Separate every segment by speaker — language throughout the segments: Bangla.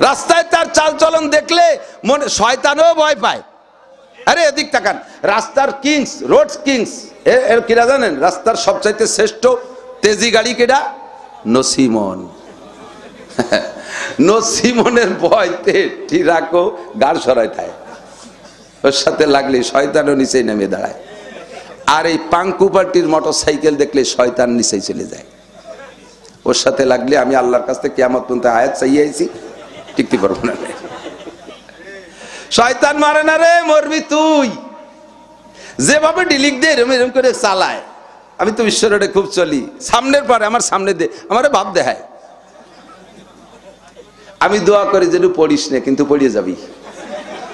Speaker 1: রাস্তায় তার চালচলন দেখলে মনে শয়তানও ভয় পায়। আরে এদিক তাকান, রাস্তার কিংস, রোড কিংস এর কিরা জানেন? রাস্তার সবচাইতে শ্রেষ্ঠ তেজি গাড়ি কেডা? নসিমন। নসিমনের ভয়তে ঠিরাকো গাড় সরাই থাকে, ওর সাথে লাগলে শয়তানও নিচেই নেমে দাঁড়ায়। আর এই পাঙ্কু পার্টির মোটর সাইকেল দেখলে শয়তান নিচেই চলে যায়। ওর সাথে লাগলে আমি আল্লাহর কাছ থেকে কিয়ামত পর্যন্ত আয়াত চাইয়াছি, টিকতে পারবো না। শয়তান মারে না রে, মরবি তুই। যেভাবে ডিলিক দে এরম এরম করে চালায়। আমি তো বিশ্ব রোডে খুব চলি, সামনের পরে আমার সামনে দে, আমারে ভাব দেখায়। আমি দোয়া করি যে পড়িস না, কিন্তু পড়িয়ে যাবি।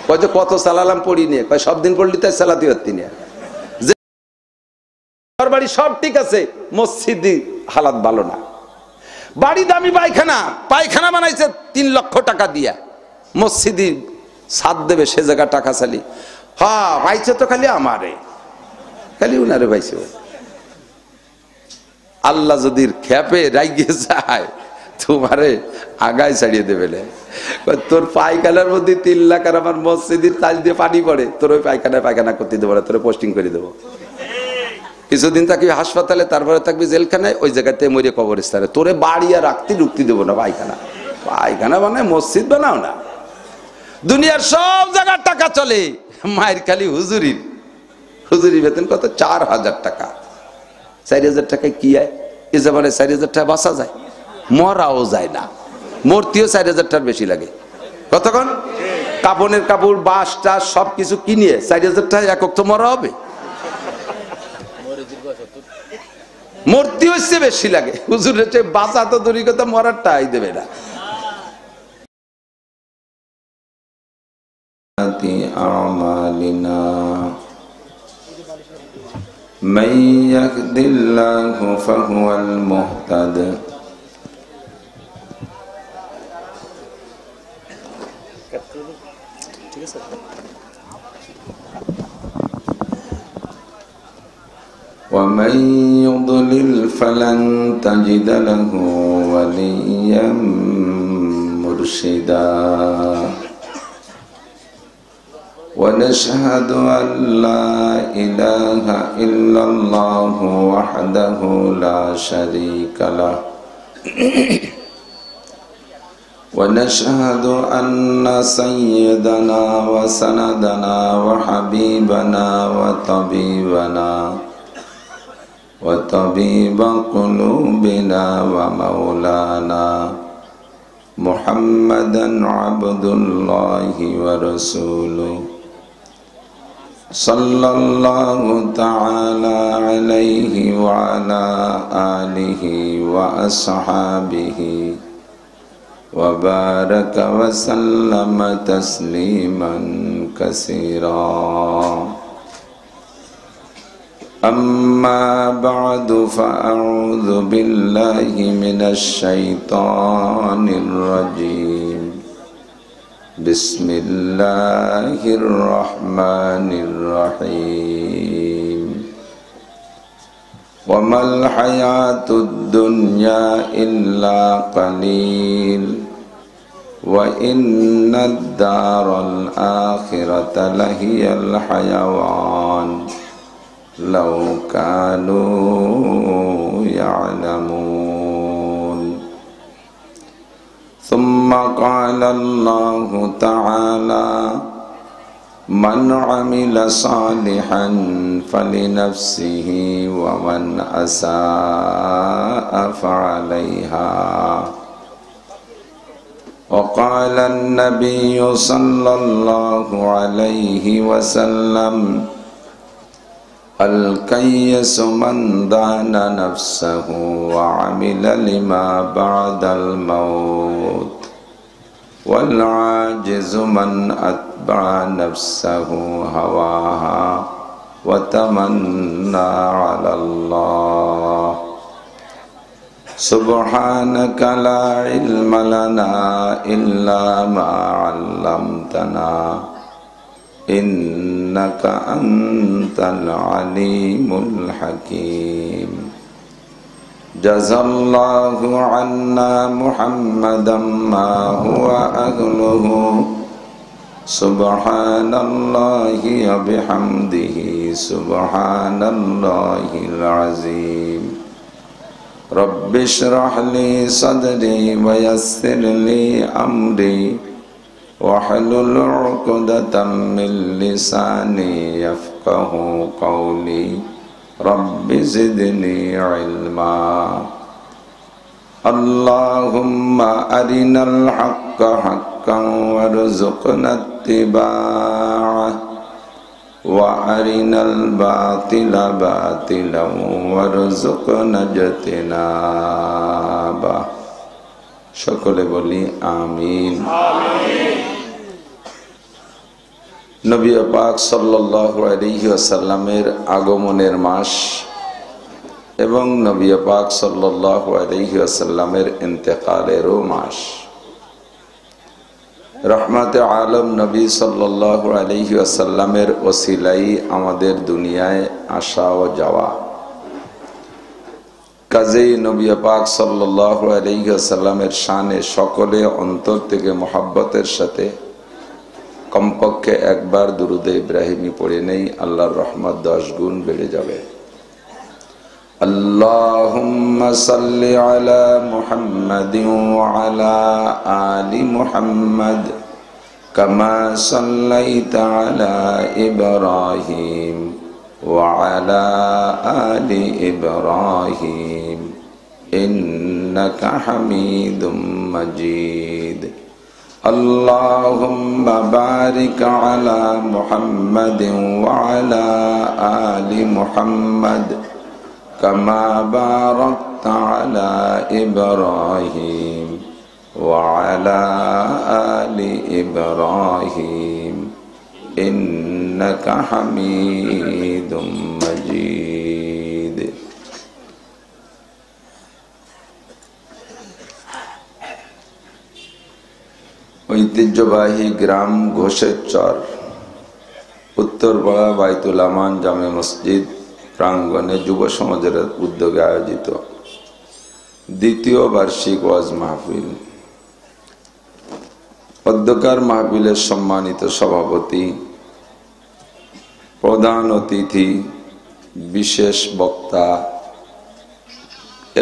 Speaker 1: কয় যে কত চালালাম, পড়ি নিয়ে, কয় সব দিন পড়লি তাই চালাতে পারতি না। বাড়ি সব ঠিক আছে, মসজিদি হালাত ভালো না। বাড়ি দামি পায়খানা, পায়খানা বানাইছে 3 লক্ষ টাকা দিয়া, মসজিদি ছাদ দেবে সে জায়গা টাকা চালি। হ্যাঁ পাইছে তো খালি আমারে, খালি উনারে পাইছে। আল্লাহ যদি খেপে রাইগে যায় তোমারে আগায় ছাড়িয়ে দেবে। তোর পায়খানার মধ্যে 3 লাখ আর আমার মসজিদের তাল দিয়ে পানি পড়ে, তোর ওই পায়খানায় পায়খানা করতে দেবো না, তোর পোস্টিং করে দেবো। কিছুদিন থাকবি হাসপাতালে, তারপরে থাকবি জেলখানায়, ওই জায়গাতে মরে কবরস্থানে। তোরে বাড়ি আর রাখতে ঢুকতে দেবো না। পায়খানা পায়খানা বানায়, মসজিদ বানাও না। দুনিয়ার সব জায়গার টাকা চলে, মায়ের খালি হুজুরির। হুজুরির বেতন কত? 4000 টাকা। 4000 টাকায় কি হয়? এ জামানে 4000 টাকা বাঁচা যায়? মরাও যায় না, মূর্তিও 4000 টাকার বেশি লাগে। কতক্ষণ? কাপড়ের কাপড়, বাঁশ টাস সবকিছু কিনিয়ে 4000 টাকা একক তো মরা হবে। মূর্তি হচ্ছে বেশি লাগে, হুজুরের চেয়ে বাঁচা তো দূরের কথা, মরার টাই দেবে না।
Speaker 2: أعمالنا من يهد الله فهو المهتد ومن يضلل فلن تجد له وليا مرشدا ونشهد أن لا إله إلا الله وحده لا شريك له ونشهد أن سيدنا وسندنا وحبيبنا وطبيب قلوبنا ومولانا محمدا عبد الله ورسوله صلى الله تعالى عليه وعلى آله وأصحابه وبارك وسلم تسليما كثيرا. أما بعد فأعوذ بالله من الشيطان الرجيم. بسم الله الرحمن الرحيم. وما الحياة الدنيا إلا قليل وإن الدار الآخرة لهي الحيوان لو كانوا يعلمون. ثم قال الله تعالى: من عمل صالحا فلنفسه ومن أساء فعليها. وقال النبي صلى الله عليه وسلم: الكيس من دان نفسه وعمل لما بعد الموت والعاجز من أتبع نفسه هواها وتمنى على الله. سبحانك لا علم لنا إلا ما علمتنا إنك أنت العليم الحكيم. جزى الله عنا محمدا ما هو أهله سبحان الله وبحمده سبحان الله العظيم رب اشرح لي صدري ويسر لي أمري واحلل عقدة من لساني يفقه قولي رب زدني علما اللهم أرنا الحق حقا وارزقنا اتباعه وأرنا الباطل باطلا وارزقنا اجتنابه সকলে বলি আমিন। নবী পাক সাল্লাল্লাহু আলাইহি ওয়াসাল্লামের আগমনের মাস এবং নবী পাক সাল্লাল্লাহু আলাইহি ওয়াসাল্লামের ইন্তেকালেরও মাস। রহমতে আলম নবী সাল্লাল্লাহু আলাইহি ওয়াসাল্লামের ওসিলাই আমাদের দুনিয়ায় আসা ও যাওয়া। কাজেই নবী পাক সাল্লাল্লাহু আলাইহি ওয়াসাল্লামের শানে সকলে অন্তর থেকে মোহাব্বতের সাথে কমপক্ষে একবার দুরুদে ইব্রাহিমী পড়ে নেই, আল্লাহর রহমত 10 গুণ বেড়ে যাবে। আল্লাহুম্মা সাল্লি আলা মুহাম্মাদিন ওয়া আলা আলি মুহাম্মাদ কামা সাল্লাইতা আলা ইব্রাহিম ওয়া আলা আলি ইব্রাহিম ইন্নাকা হামিদুম মাজিদ। اللهم بارك على محمد وعلى آل محمد كما باركت على إبراهيم وعلى آل إبراهيم إنك حميد مجيد। ঐতিহ্যবাহী গ্রাম ঘোষের চর উত্তরপাড়া বাইতুল আমান জামে মসজিদ প্রাঙ্গণে যুব সমাজের উদ্যোগে আয়োজিত দ্বিতীয় বার্ষিক ওয়াজ মাহফিল। অধ্যকার মাহফিলের সম্মানিত সভাপতি, প্রধান অতিথি, বিশেষ বক্তা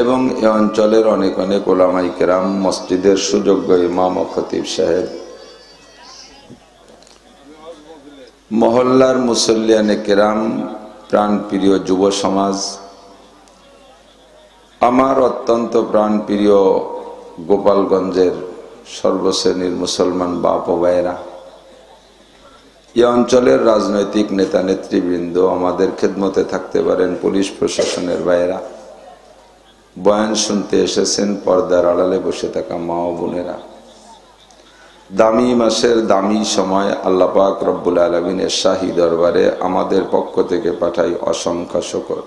Speaker 2: এবং এ অঞ্চলের অনেক অনেক ওলামায়ে কেরাম, মসজিদের সুযোগ্য ইমাম ও খতিব সাহেব, মহল্লার মুসল্লিয়ানে কেরাম, প্রাণপ্রিয় যুব সমাজ, আমার অত্যন্ত প্রাণপ্রিয় গোপালগঞ্জের সর্বশ্রেণীর মুসলমান বাপ ও ভাইয়েরা, এ অঞ্চলের রাজনৈতিক নেতা নেতৃবৃন্দ, আমাদের খেদমতে থাকতে পারেন পুলিশ প্রশাসনের ভাইয়েরা, বয়ান শুনতে এসেছেন পর্দার আড়ালে বসে থাকা মা ও বোনেরা, দামি মাসের দামি সময় আল্লাহ পাক রব্বুল আলামিনের শাহী দরবারে আমাদের পক্ষ থেকে পাঠাই অসংখ্য শুকর।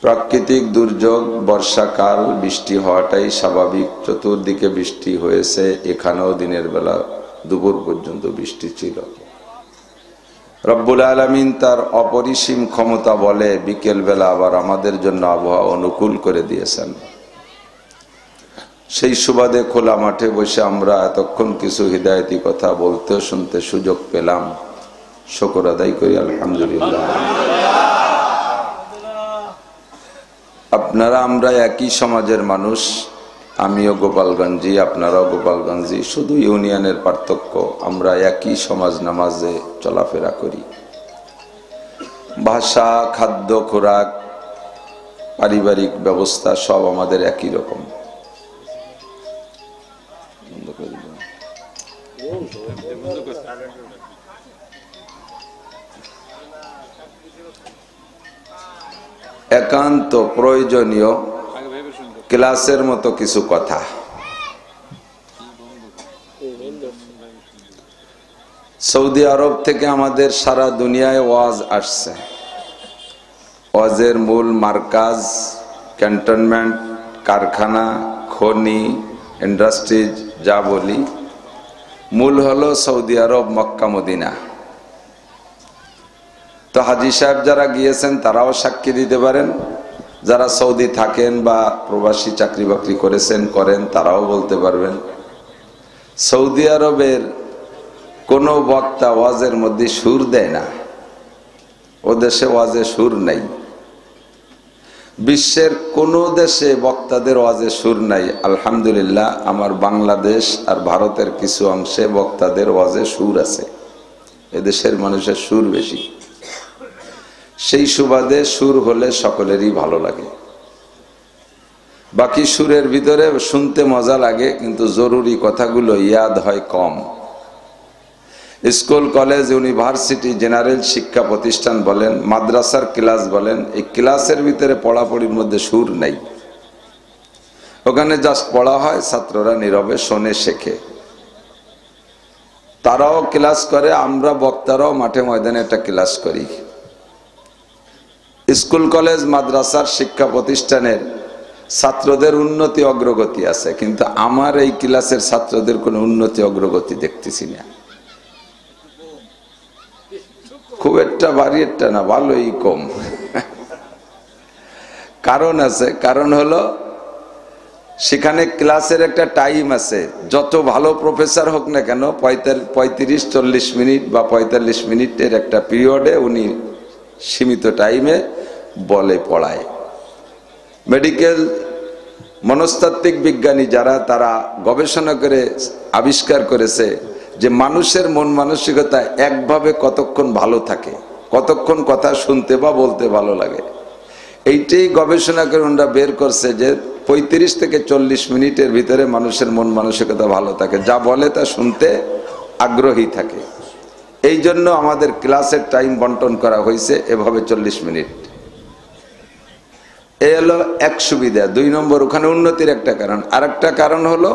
Speaker 2: প্রাকৃতিক দুর্যোগ, বর্ষাকাল, বৃষ্টি হওয়াটাই স্বাভাবিক। চতুর্দিকে বৃষ্টি হয়েছে, এখানেও দিনের বেলা দুপুর পর্যন্ত বৃষ্টি ছিল। রব্বুল আলামিন তার অপরিসীম ক্ষমতা বলে বিকেল বেলা আবার আমাদের জন্য আবহাওয়া অনুকূল করে দিয়েছেন। সেই সুবাদে খোলা মাঠে বসে আমরা এতক্ষণ কিছু হিদায়তি কথা বলতে শুনতে সুযোগ পেলাম, শুকর আদায় করি আলহামদুলিল্লাহ। আপনারা আমরা একই সমাজের মানুষ, আমিও গোপালগঞ্জি, আপনারাও গোপালগঞ্জি, শুধু ইউনিয়নের পার্থক্য, আমরা একই সমাজ নামাজে চলাফেরা করি। ভাষা, খাদ্য, খোরাক, পারিবারিক ব্যবস্থা সব আমাদের একই রকম। একান্ত প্রয়োজনীয় ক্লাসের মতো কিছু কথা। সৌদি আরব থেকে আমাদের সারা দুনিয়ায় ওয়াজ আসছে। ওয়াজের মূল মার্কাজ, ক্যান্টনমেন্ট, কারখানা, খনি, ইন্ডাস্ট্রিজ যা বলি, মূল হলো সৌদি আরব, মক্কা, মদিনা। তো হাজী সাহেব যারা গিয়েছেন তারাও সাক্ষী দিতে পারেন, যারা সৌদি থাকেন বা প্রবাসী চাকরি বাকরি করেছেন করেন তারাও বলতে পারবেন। সৌদি আরবের কোনো বক্তা ওয়াজের মধ্যে সুর দেয় না, ও দেশে ওয়াজে সুর নাই। বিশ্বের কোন দেশে বক্তাদের ওয়াজে সুর নাই। আলহামদুলিল্লাহ, আমার বাংলাদেশ আর ভারতের কিছু অংশে বক্তাদের ওয়াজে সুর আছে। এদেশের মানুষের সুর বেশি, সেই সুবাদে সুর হলে সকলেরই ভালো লাগে। বাকি সুরের ভিতরে শুনতে মজা লাগে, কিন্তু জরুরি কথাগুলো ইয়াদ হয় কম। স্কুল, কলেজ, ইউনিভার্সিটি, জেনারেল শিক্ষা প্রতিষ্ঠান বলেন, মাদ্রাসার ক্লাস বলেন, এই ক্লাসের ভিতরে পড়াপড়ির মধ্যে সুর নাই। ওখানে জাস্ট পড়া হয়, ছাত্ররা নীরবে শোনে, শেখে। তারাও ক্লাস করে, আমরা বক্তারাও মাঠে ময়দানে একটা ক্লাস করি। স্কুল, কলেজ, মাদ্রাসার শিক্ষা প্রতিষ্ঠানের ছাত্রদের উন্নতি অগ্রগতি আছে, কিন্তু আমার এই ক্লাসের ছাত্রদের কোনো উন্নতি অগ্রগতি দেখতেছি না। খুব একটা ভারী একটা না, ভালোই কম। কারণ আছে, কারণ হলো সেখানে ক্লাসের একটা টাইম আছে। যত ভালো প্রফেসর হোক না কেন, 35-40 মিনিট বা 45 মিনিটের একটা পিরিয়ডে উনি সীমিত টাইমে বলে পড়ায়। মেডিকেল, মনস্তাত্ত্বিক বিজ্ঞানী যারা, তারা গবেষণা করে আবিষ্কার করেছে যে মানুষের মন মানসিকতা একভাবে কতক্ষণ ভালো থাকে, কতক্ষণ কথা শুনতে বা বলতে ভালো লাগে। এইটাই গবেষণা করে ওনারা বের করছে যে 35 থেকে 40 মিনিটের ভিতরে মানুষের মন মানসিকতা ভালো থাকে, যা বলে তা শুনতে আগ্রহী থাকে। এই জন্য আমাদের ক্লাসের টাইম বন্টন করা হয়েছে এভাবে 40 মিনিট। এই হলো এক সুবিধা। 2 নম্বর, ওখানে উন্নতির একটা কারণ। আরেকটা কারণ হলো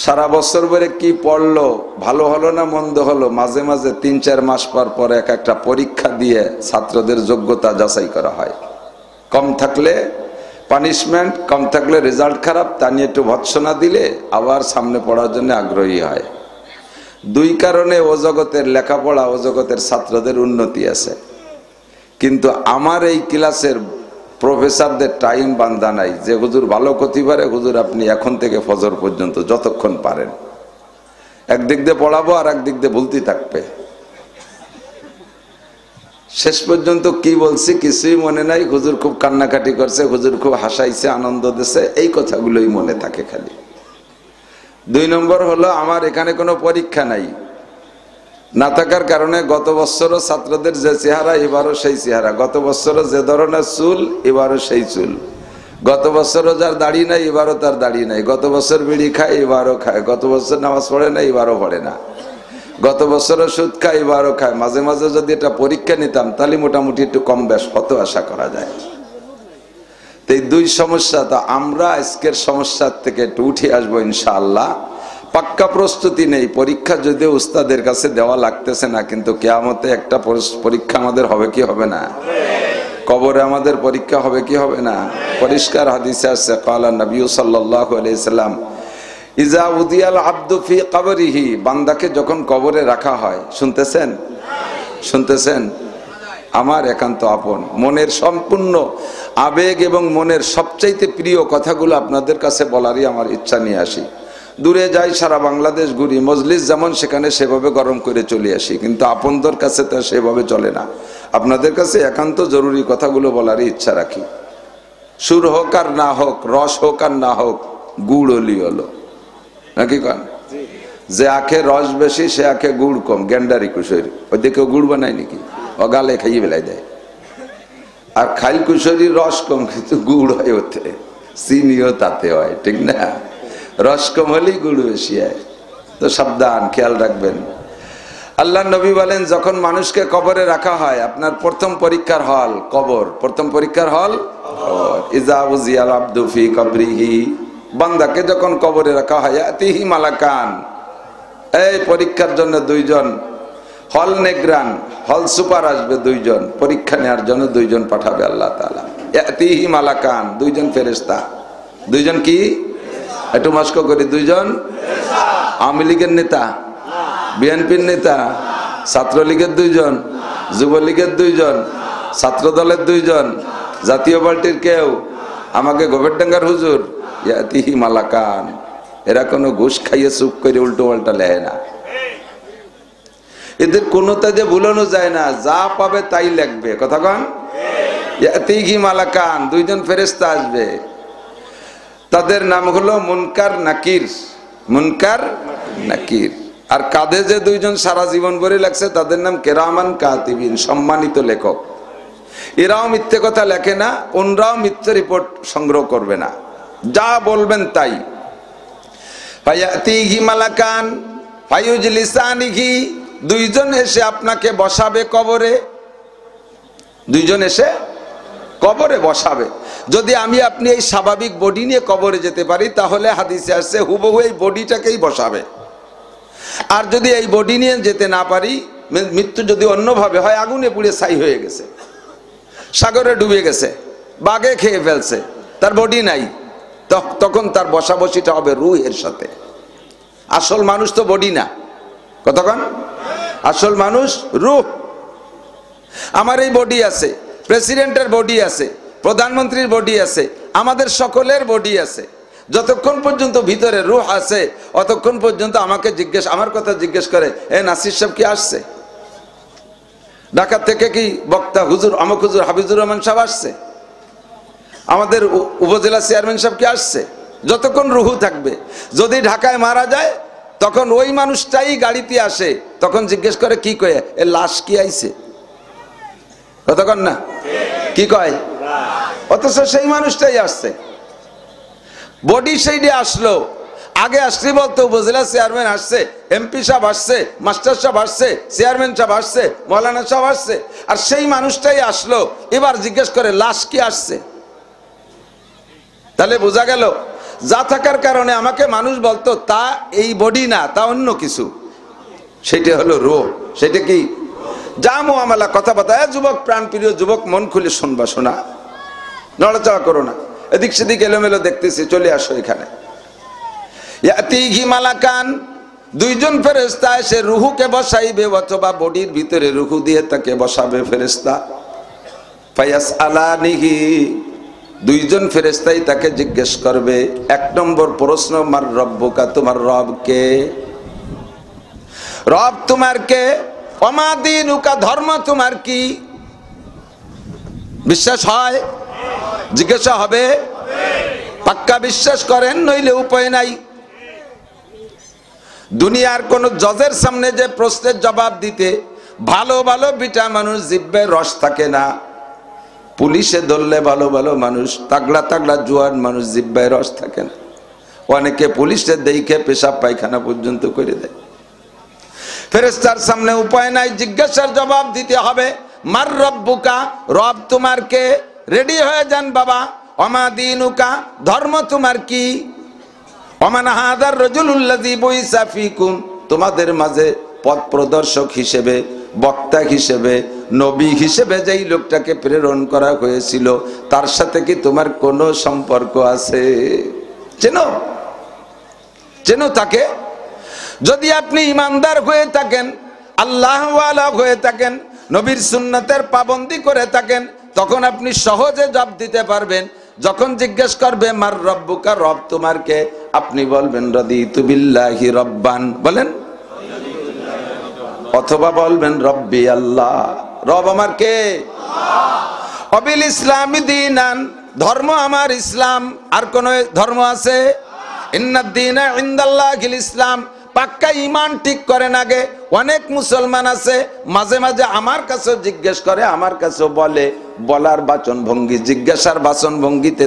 Speaker 2: সারা বছর ধরে কি পড়লো, ভালো হলো না মন্দ হলো, মাঝে মাঝে 3-4 মাস পর পর একটা পরীক্ষা দিয়ে ছাত্রদের যোগ্যতা যাচাই করা হয়। কম থাকলে পানিশমেন্ট, কম থাকলে রেজাল্ট খারাপ, তা নিয়ে একটু ভৎসনা দিলে আবার সামনে পড়ার জন্য আগ্রহী হয়। 2 কারণে ও জগতের লেখাপড়া, ও জগতের ছাত্রদের উন্নতি আছে। কিন্তু আমার এই ক্লাসের প্রফেসরদের টাইম বান্ধা নাই যে হুজুর ভালো করতে পারে, হুজুর আপনি এখন থেকে ফজর পর্যন্ত যতক্ষণ পারেন। একদিক দিয়ে পড়াবো আর একদিক দিয়ে ভুলতে থাকবে। শেষ পর্যন্ত কি বলছি কিছুই মনে নাই। হুজুর খুব কান্নাকাটি করছে, হুজুর খুব হাসাইছে, আনন্দ দিছে, এই কথাগুলোই মনে থাকে খালি। 2 নম্বর হলো আমার এখানে কোনো পরীক্ষা নাই। না থাকার কারণে গত বছরও ছাত্রদের যে চেহারা, এবারও সেই চেহারা। গত বছরও যে ধরনের চুল, এবারও সেই চুল। গত বছরও যার দাড়ি নাই, এবারও তার দাড়ি নাই। গত বছর বিড়ি খায়, এবারও খায়। গত বছর নামাজ পড়ে না, এবারও পড়ে না। গত বছরও সুদ খায়, এবারও খায়। মাঝে মাঝে যদি এটা পরীক্ষা নিতাম তাহলে মোটামুটি একটু কম বেশ হতো, আশা করা যায়। তো এই 2 সমস্যা, তো আমরা আজকের সমস্যার থেকে একটু উঠে আসবো ইনশাআল্লাহ। পাক্কা প্রস্তুতি নেই, পরীক্ষা যদিও উস্তাদের কাছে দেওয়া লাগতেছে না, কিন্তু কিয়ামতে একটা পরীক্ষা আমাদের হবে কি হবে না? কবরে আমাদের পরীক্ষা হবে কি হবে না? পরিষ্কার হাদিসে আছে, ক্বালা নবী সাল্লাল্লাহু আলাইহি সাল্লাম, ইজা উদিয়াল আবদু ফি কবরিহি, বান্দাকে যখন কবরে রাখা হয়, শুনতেছেন? শুনতেছেন? আমার একান্ত আপন মনের সম্পূর্ণ আবেগ এবং মনের সবচাইতে প্রিয় কথাগুলো আপনাদের কাছে বলারই আমার ইচ্ছা নিয়ে আসি। দূরে যাই, সারা বাংলাদেশ ঘুরি, মজলিস যেমন সেখানে সেভাবে গরম করে চলে আসি, কিন্তু আপনদের কাছে তো সেভাবে চলে না। আপনাদের কাছে একান্ত জরুরি কথাগুলো বলারই ইচ্ছা রাখি। সুর হোক আর না হোক, রস হোক আর না হোক, গুড় হলি হলো, নাকি কন? যে আখে রস বেশি সে আখে গুড় কম, গ্যান্ডারি কুশরি। ওইদিকে গুড় বানায় নাকি? ও গালে খাইয়ে বেলায় দেয়। আর খাইল কুশরির রস কম, কিন্তু গুড় হয় ওতে, চিনিও তাতে হয়, ঠিক না? রস কম হলেই গুড় বেশি হয়। তো সাবধান, খেয়াল রাখবেন। আল্লাহ নবী বলেন, যখন মানুষকে কবরে রাখা হয়, আপনার প্রথম পরীক্ষার হল কবর। প্রথম পরীক্ষার হল ইজা উজিয়াল আবদু ফি কবরিহি, বান্দাকে যখন কবরে রাখা হয়, আতিহি মালাকান, এই পরীক্ষার জন্য 2 জন হল নেগরান, হল সুপার আসবে 2 জন, পরীক্ষা নেওয়ার জন্য 2 জন পাঠাবে আল্লাহ তাআলা। আতিহি মালাকান, 2 জন ফেরেশতা। 2 জন কি? একটু মাস্ক করি, 2 জন আওয়ামী লীগের নেতা, বিএনপির নেতা, ছাত্রলীগের 2 জন, যুবলীগের 2 জন, ছাত্র দলের 2 জন, জাতীয় পার্টির কেউ, আমাকে গোবরডাঙ্গার হুজুর। ইয়াতিহি মালাকান,
Speaker 1: এরা কোনো ঘুষ খাইয়ে চুপ করে উল্টো পাল্টা লেয় না, এদের কোনোটা যে ভুলানো যায় না, যা পাবে তাই লিখবে। কথা কন? ইয়াতিহি মালাকান, দুইজন ফেরেশতা আসবে, তাদের নাম হলো মুনকার নাকির। মুনকার নাকির। আর কাঁধে যে দুইজন সারা জীবন ভরে লাগছে তাদের নাম কেরামান কাতিবিন, সম্মানিত লেখক। এরাও মিথ্যে কথা লেখে না, ওনরাও মিথ্যে রিপোর্ট সংগ্রহ করবে না, যা বলবেন তাই। ফায়াতিহি মালাকান ফায়ুজলিসানিহি, দুইজন এসে আপনাকে বসাবে কবরে, দুইজন এসে কবরে বসাবে। যদি আমি আপনি এই স্বাভাবিক বডি নিয়ে কবরে যেতে পারি তাহলে হাদিসে আসছে হুবহু এই বডিটাকেই বসাবে। আর যদি এই বডি নিয়ে যেতে না পারি, মৃত্যু যদি অন্যভাবে হয়, আগুনে পুড়ে ছাই হয়ে গেছে, সাগরে ডুবে গেছে, বাঘে খেয়ে ফেলছে, তার বডি নাই, তখন তার বসাবসিটা হবে রূহের সাথে। আসল মানুষ তো বডি না, কতক্ষণ? আসল মানুষ রূহ। আমার এই বডি আছে, প্রেসিডেন্টের বডি আছে, প্রধানমন্ত্রীর বডি আছে, আমাদের সকলের বডি আছে। যতক্ষণ পর্যন্ত ভিতরে রূহ আছে অতক্ষণ পর্যন্ত আমাকে আমার কথা জিজ্ঞেস করে, এ নাসির সাহেব কি আসছে? ঢাকা থেকে কি বক্তা হুজুর আমক হুজুর হাফিজুর রহমান সাহেব আসছে? আমাদের উপজেলা চেয়ারম্যান সাহেব কি আসছে? যতক্ষণ রূহ থাকবে। যদি ঢাকায় মারা যায় তখন ওই মানুষটাই গাড়িতে আসে, তখন জিজ্ঞেস করে কি কয়ে, এ লাশ কি আইছে? কতক্ষণ না কি কয়? অথচ সেই মানুষটাই আসছে, বডি সেইডে আসলো। আগে আসলে বলতো উপজেলা চেয়ারম্যান আসছে, এমপি সাহেব আসছে, মাস্টার সাহেব আসছে, চেয়ারম্যান সাহেব আসছে, মৌলানা সাহেব আসছে, আর সেই মানুষটাই আসলো। এবার জিজ্ঞেস করে লাশ কি আসছে? তাহলে বোঝা গেল যা থাকার কারণে আমাকে মানুষ বলতো তা এই বডি না, তা অন্য কিছু, সেটা হলো রূহ। সেটা কি? যা মুআমালা কথাবার্তা। যুবক, প্রাণ প্রিয় যুবক, মন খুলে শুনবা, শোনা, নড়াচড়া করো না, এদিক সেদিক এলোমেলো দেখতেছি, চলে আসো এখানে। ইয়াতিহি মালাকান, দুইজন ফেরেশতা এসে রূহকে বসাইবে, অথবা বডির ভিতরে রূহ দিয়ে তাকে বসাবে ফেরেশতা। ফায়াসআলানিহি, দুইজন ফেরেশতাই তাকে জিজ্ঞেস করবে। এক নম্বর প্রশ্ন, মার রব্বুকা, তোমার রব কে? রব তোমার কে? ওমা দীনুকা, ধর্ম তোমার কি? বিশ্বাস হয়? জিজ্ঞাসা হবে? পাক্কা বিশ্বাস করেন, নইলে উপায় নাই। দুনিয়ার কোন জজের সামনে যে প্রশ্নের জবাব দিতে ভালো ভালো বিটা মানুষ জিহ্বার রস থাকে না, পুলিশে ধরলে ভালো ভালো মানুষ, তাগড়া তাগড়া জোয়ান মানুষ জিহ্বার রস থাকে না। অনেকে পুলিশে দেখে পেশাব পায়খানা পর্যন্ত করে দেয়। ফেরেশতার সামনে উপায় নাই, জিজ্ঞাসার জবাব দিতে হবে। মার রব্বুকা, রব তোমার কে? রেডি হয়ে যান বাবা। ওমা দীনুকা, ধর্ম তোমার কি? ওমান হাদার রাজুলুল্লাযী বুইসা ফীকুম, তোমাদের মাঝে পথ প্রদর্শক হিসেবে, বক্তা হিসেবে, নবী হিসেবে যেই লোকটাকে প্রেরণ করা হয়েছিল তার সাথে কি তোমার কোনো সম্পর্ক আছে? চেনো? চেনো তাকে? যদি আপনি ইমানদার হয়ে থাকেন, আল্লাহওয়ালা হয়ে থাকেন, নবীর সুন্নাতের পাবন্দি করে থাকেন, তখন আপনি সহজে জবাব দিতে পারবেন। যখন জিজ্ঞেস করবে মার রব্বুকা, রব তোমার কে, আপনি বলবেন রাদিতু বিল্লাহি রব্বান, বলেন, অথবা বলবেন রব্বি আল্লাহ, রব আমার কে? অবিল ইসলামি দীনান, ধর্ম আমার ইসলাম। আর কোন ধর্ম আছে? ইন্নাদ দীনা ইনদাল্লাহিল ইসলাম। পাক্কা ইমান ঠিক করেন আগে। অনেক মুসলমান আছে মাঝে মাঝে আমার কাছেও জিজ্ঞেস করে, আমার কাছেও বলে, বলার বাচন ভঙ্গি, জিজ্ঞাসার বাচন ভঙ্গিতে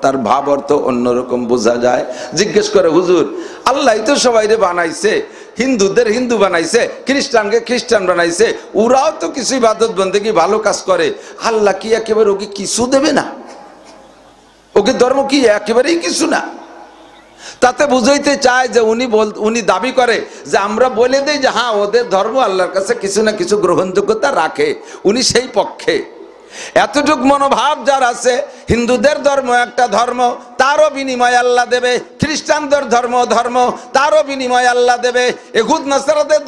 Speaker 1: তার ভাব অর্থ অন্যরকম বোঝা যায়। জিজ্ঞেস করে, হুজুর আল্লাহ তো সবাইরে বানাইছে, হিন্দুদের হিন্দু বানাইছে, খ্রিস্টানকে খ্রিস্টান বানাইছে, ওরাও তো কিছু ইবাদত বন্দেগী ভালো কাজ করে, আল্লাহ কি একেবারে ওকে কিছু দেবে না? ওকে ধর্ম কি একেবারেই কিছু না? তাতে বুঝাইতে চায় যে উনি দাবি করে যে আমরা বলে দেই যে হ্যাঁ ওদের ধর্ম আল্লাহর কাছে কিছু না কিছু গ্রহণযোগ্যতা রাখে, উনি সেই পক্ষে। এতটুক মনোভাব যার আছে, হিন্দুদের ধর্ম একটা ধর্ম, তারও বিনিময় আল্লাহ দেবে, খ্রিস্টানদের ধর্ম তারও বিনিময় আল্লাহ দেবে, ইহুদ নাসারাদের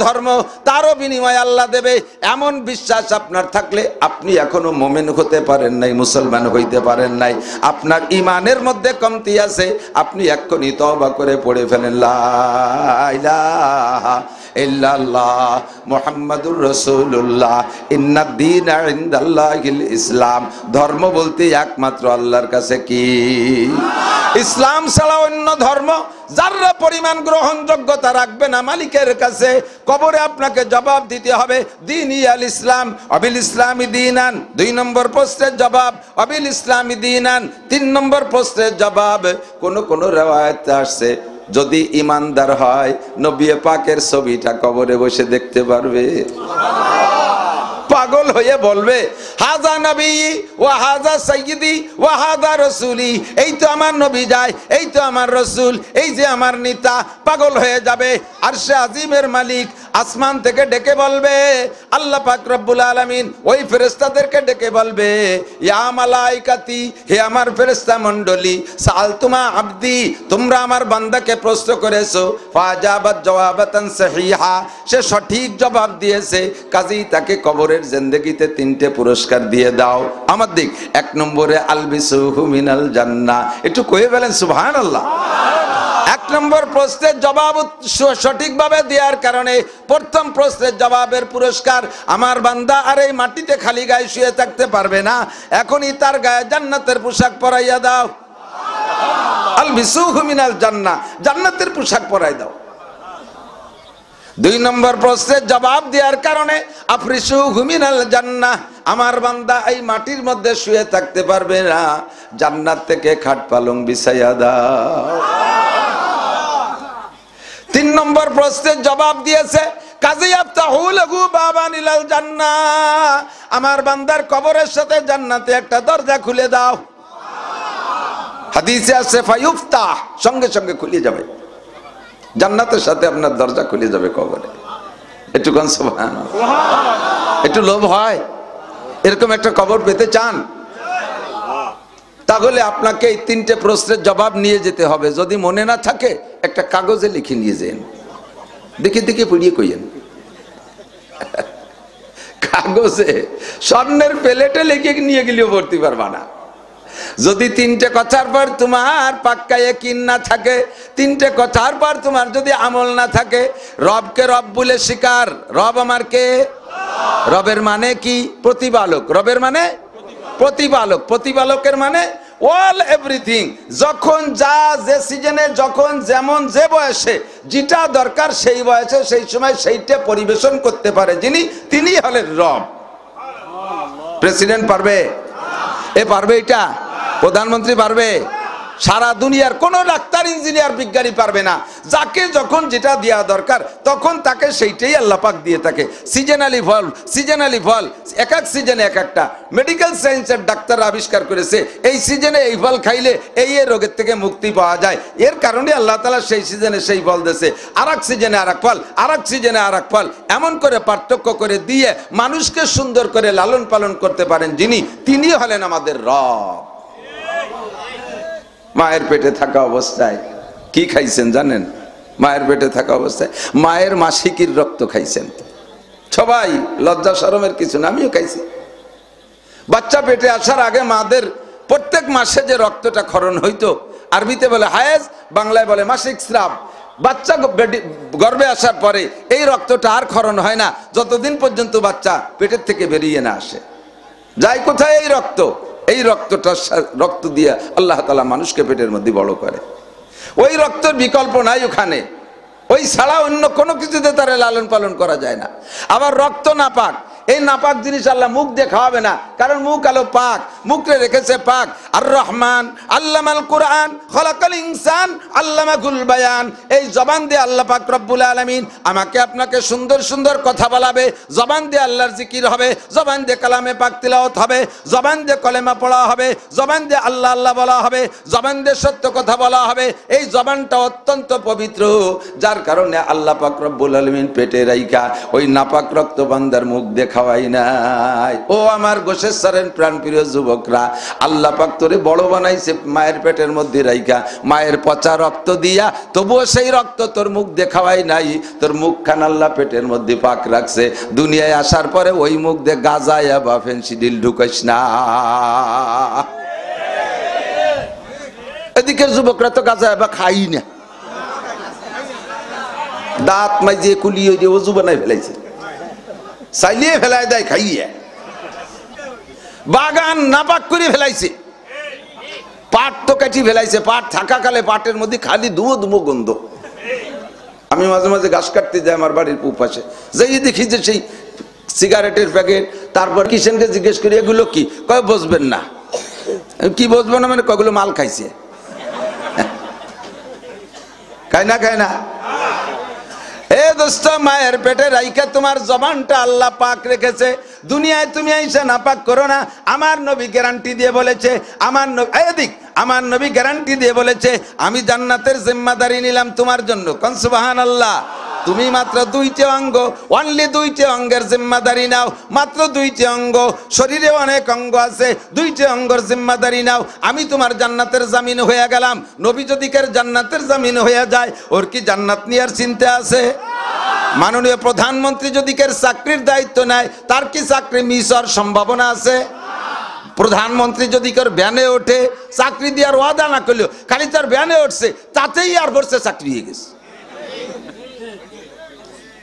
Speaker 1: ধর্ম তারও বিনিময় আল্লাহ দেবে, এমন বিশ্বাস আপনার থাকলে আপনি এখনো মুমিন হতে পারেন নাই, মুসলমান হইতে পারেন নাই। আপনার ইমানের মধ্যে কমতি আছে, আপনি এক্ষুনি তওবা করে পড়ে ফেলেন লা ইলাহা ইল্লাল্লাহ মুহাম্মাদুর রাসূলুল্লাহ ইন্নাদ দীনা ইনদাল্লাহিল ইসলাম। ধর্ম বলতে একমাত্র আল্লাহর কাছে কি ইসলাম ছাড়া অন্য ধর্ম যারা পরিমাণ গ্রহণযোগ্যতা রাখবে না মালিকের কাছে। কবরে আপনাকে জবাব দিতে হবে দীনি আল ইসলাম অবিল ইসলামী দীনান। 2 নম্বর প্রশ্নের জবাব অবিল ইসলামী দীনান। 3 নম্বর প্রশ্নের জবাব কোন রিওয়ায়াতে আসছে যদি ইমানদার হয় নবী পাকের ছবিটা কবরে বসে দেখতে পারবে। পাগল হয়ে বলবে হাজা নবী ওয়া হাজা সাইয়্যিদি ওয়া হাজা রাসূলি, এই তো আমার নবী যায়, এই তো আমার রাসূল, এই যে আমার নেতা। পাগল হয়ে যাবে। আরশে আজিমের মালিক আসমান থেকে ডেকে বলবে, আল্লাহ পাক রব্বুল আলামিন ওই ফেরেশতাদেরকে ডেকে বলবে ইয়া মালাইকাতি, হে আমার ফেরেশতা মণ্ডলী, সালতুমা আবদি, তোমরা আমার বান্দাকে প্রশ্ন করেছো, ফাজাবাত জওয়াবাতান সহিহা, সে সঠিক জবাব দিয়েছে, কাজেই তাকে কবরের জিন্দেগিতে 3টে পুরস্কার দিয়ে দাও। আমার দিক 1 নম্বরে আলবিসুহু মিনাল জান্নাহ, একটু কয়ে বলেন সুবহানাল্লাহ। 1 নম্বর প্রশ্নের জবাব সঠিকভাবে দেওয়ার কারণে প্রথম প্রশ্নের জবাবের পুরস্কার, আমার বান্দা আর এই মাটিতে খালি গায়ে শুয়ে থাকতে পারবে না, এখনই তার গায়ে জান্নাতের পোশাক পরাইয়া দাও। আলবিসুহু মিনাল জান্নাহ, জান্নাতের পোশাক পরাই দাও। 2 নম্বর প্রশ্নের জবাব দেওয়ার কারণে আফরিসুহু মিনাল জান্নাহ, আমার বান্দা এই মাটির মধ্যে শুয়ে থাকতে পারবে না, জান্নাত থেকে খাট পালং বিছাইয়া দাও। 3 নম্বর প্রশ্নের জবাব দিয়েছে কাজী আফতাহু লাহু বাবান ইলাল জান্নাহ, আমার বান্দার কবরের সাথে জান্নাতে একটা দরজা খুলে দাও। হাদিসে আছে ফায়ুফতাহ, সঙ্গে সঙ্গে খুলে যাবে, জান্নাতের সাথে আপনার দরজা খুলে যাবে কবরে। একটু কোন সুবহানাল্লাহ, একটু লোভ হয় এরকম একটা কবর পেতে চান? তাহলে আপনাকে এই 3টে প্রশ্নের জবাব নিয়ে যেতে হবে। যদি মনে না থাকে একটা কাগজে লিখে নিয়ে যান, দেখে পড়িয়ে কইয়েন। কাগজে স্বর্ণের প্লেটে লিখে নিয়ে গেলেও পড়তে পারবা না। যদি 3টে কথার পর তোমার পাক্কা ইয়াকিন না থাকে, 3টে কথার পর তোমার যদি আমল না থাকে, রবকে রব বলে স্বীকার, রব আমার কে? রবের মানে কি? প্রতিপালক। রবের মানে প্রতিপালক। প্রতিপালকের মানে অল এভরিথিং। যখন যা যে সিজনে যখন যেমন যে বয়সে যেটা দরকার সেই বয়সে সেই সময় সেইটা পরিবেশন করতে পারে যিনি, তিনি হলেন রব। প্রেসিডেন্ট পারবে? এ পারবে? এটা প্রধানমন্ত্রী পারবে? সারা দুনিয়ার কোন ডাক্তার ইঞ্জিনিয়ার বিজ্ঞানী পারবে না। যাকে যখন যেটা দেওয়া দরকার তখন তাকে সেইটাই আল্লাহ পাক দিয়ে থাকে। সিজনালি ফল এক এক সিজনে এক একটা। মেডিকেল সায়েন্সের ডাক্তাররা আবিষ্কার করেছে এই সিজনে এই ফল খাইলে এই রোগের থেকে মুক্তি পাওয়া যায়। এর কারণে আল্লাহ তাআলা সেই সিজনে সেই ফল দিয়েছে, আর এক সিজনে আর এক ফল, আর এক সিজনে আর এক ফল, এমন করে পার্থক্য করে দিয়ে মানুষকে সুন্দর করে লালন পালন করতে পারেন যিনি, তিনি হলেন আমাদের রব। মায়ের পেটে থাকা অবস্থায় কি খাইছেন জানেন? মায়ের পেটে থাকা অবস্থায় মায়ের মাসিকের রক্ত খাইছেন। সবাই, লজ্জা শরমের কিছু না, আমিও খাইছি। বাচ্চা পেটে আসার আগে মাদের প্রত্যেক মাসে যে রক্তটা ক্ষরণ হইতো, আরবিতে বলে হায়েজ, বাংলায় বলে মাসিক স্রাব। বাচ্চা গর্ভে আসার পরে এই রক্তটা আর ক্ষরণ হয় না যতদিন পর্যন্ত বাচ্চা পেটের থেকে বেরিয়ে না আসে। যায় কোথায় এই রক্ত? এই রক্ত দিয়ে আল্লাহ তাআলা মানুষকে পেটের মধ্যে বড় করে। ওই রক্তের বিকল্প নাই ওখানে, ওই ছাড়া অন্য কোনো কিছুতে তারা লালন পালন করা যায় না। আবার রক্ত নাপাক, এই নাপাক জিনিস আল্লাহ মুখ দিয়ে খাওয়াবে না, কারণ মুখ আলো পাক, মুখে রেখেছে পাক। আর রহমান আল্লামাল কুরআন খলাকাল ইনসান আল্লামাহুল বায়ান, এই জবান দিয়ে আল্লাহ পাক রব্বুল আলামিন আমাকে আপনাকে সুন্দর সুন্দর কথা বলাবে। জবান দিয়ে আল্লাহর জিকির হবে, জবান দিয়ে কালামে পাক তিলাওয়াত হবে, জবান দিয়ে কলেমা পড়া হবে, জবান দিয়ে আল্লাহ আল্লাহ বলা হবে, জবান দিয়ে সত্য কথা বলা হবে। এই জবানটা অত্যন্ত পবিত্র, যার কারণে আল্লাহ পাক রব্বুল আলামিন পেটে রাইখা ওই নাপাক রক্ত বান্দার মুখ দিয়ে খাওয়াই নাই। ও আমার গোশের সারেন প্রাণ প্রিয় যুবকরা, আল্লাহ পাক তোরে বড় বানাইছে মায়ের পেটের মধ্যে রাইখা, মায়ের পচা রক্ত দিয়া, তবুও সেই রক্ত তোর মুখ দেখাওয়াই নাই। তোর মুখখান আল্লাহ পেটের মধ্যে পাক রাখছে। দুনিয়ায় আসার পরে ওই মুখ দিয়ে গাজায়া বা ফেন্সিডিল ঢুকাইস না। এদিকের যুবকরা তো গাজায়া বা খাই না, দাঁত মাইজে কুলিয়ে দিয়ে ওযু বানাই ফেলাইছে, চাইলিয়ে ফেলাই দেয় খাইয়ে। বাগান নাপাক করে ফেলাইছে, পাট তো কাটি ফেলাইছে, পাট থাকাকালে পাটের মধ্যে খালি ধুমো ধুমো গন্ধ। আমি মাঝে মাঝে ঘাস কাটতে যাই আমার বাড়ির পাশে, যাই দেখি যে সেই সিগারেটের প্যাকেট। তারপর কিষেনকে জিজ্ঞেস করি এগুলো কি, কয় বসবেন না। কি বসবো না মানে, কগুলো মাল খাইছে। খায় না খায় না। এ দোস্ত, মায়ের পেটে রাইখা তোমার জবানটা আল্লাহ পাক রেখেছে। দুনিয়ায় তুমি আইসা নাপাক করো না। আমার নবী গ্যারান্টি দিয়ে বলেছে, আমার নবী গ্যারান্টি দিয়ে বলেছে, আমি জান্নাতের জিম্মাদারি নিলাম তোমার জন্য। কোন সুবহানাল্লাহ। তুমি মাত্র 2টি অঙ্গ, অনলি 2টি অঙ্গের জিম্মাদারি নাও, মাত্র 2টি অঙ্গ। শরীরে অনেক অঙ্গ আছে, 2টি অঙ্গের জিম্মাদারি নাও। আমি তোমার জান্নাতের জামিন হয়ে গেলাম। নবী যদি কের জান্নাতের জামিন হয়ে যায়, ওর কি জান্নাত নিয়ার চিন্তা আছে? মাননীয় প্রধানমন্ত্রী যদি কের চাকরির দায়িত্ব নেয়, তার কি চাকরি মিস হওয়ার সম্ভাবনা আছে? প্রধানমন্ত্রী যদি কের ভ্যানে ওঠে, চাকরি দেওয়ার ওয়াদা না করলেও খালি তার ভ্যানে উঠছে, তাতেই আর বসে চাকরি হয়ে গেছে,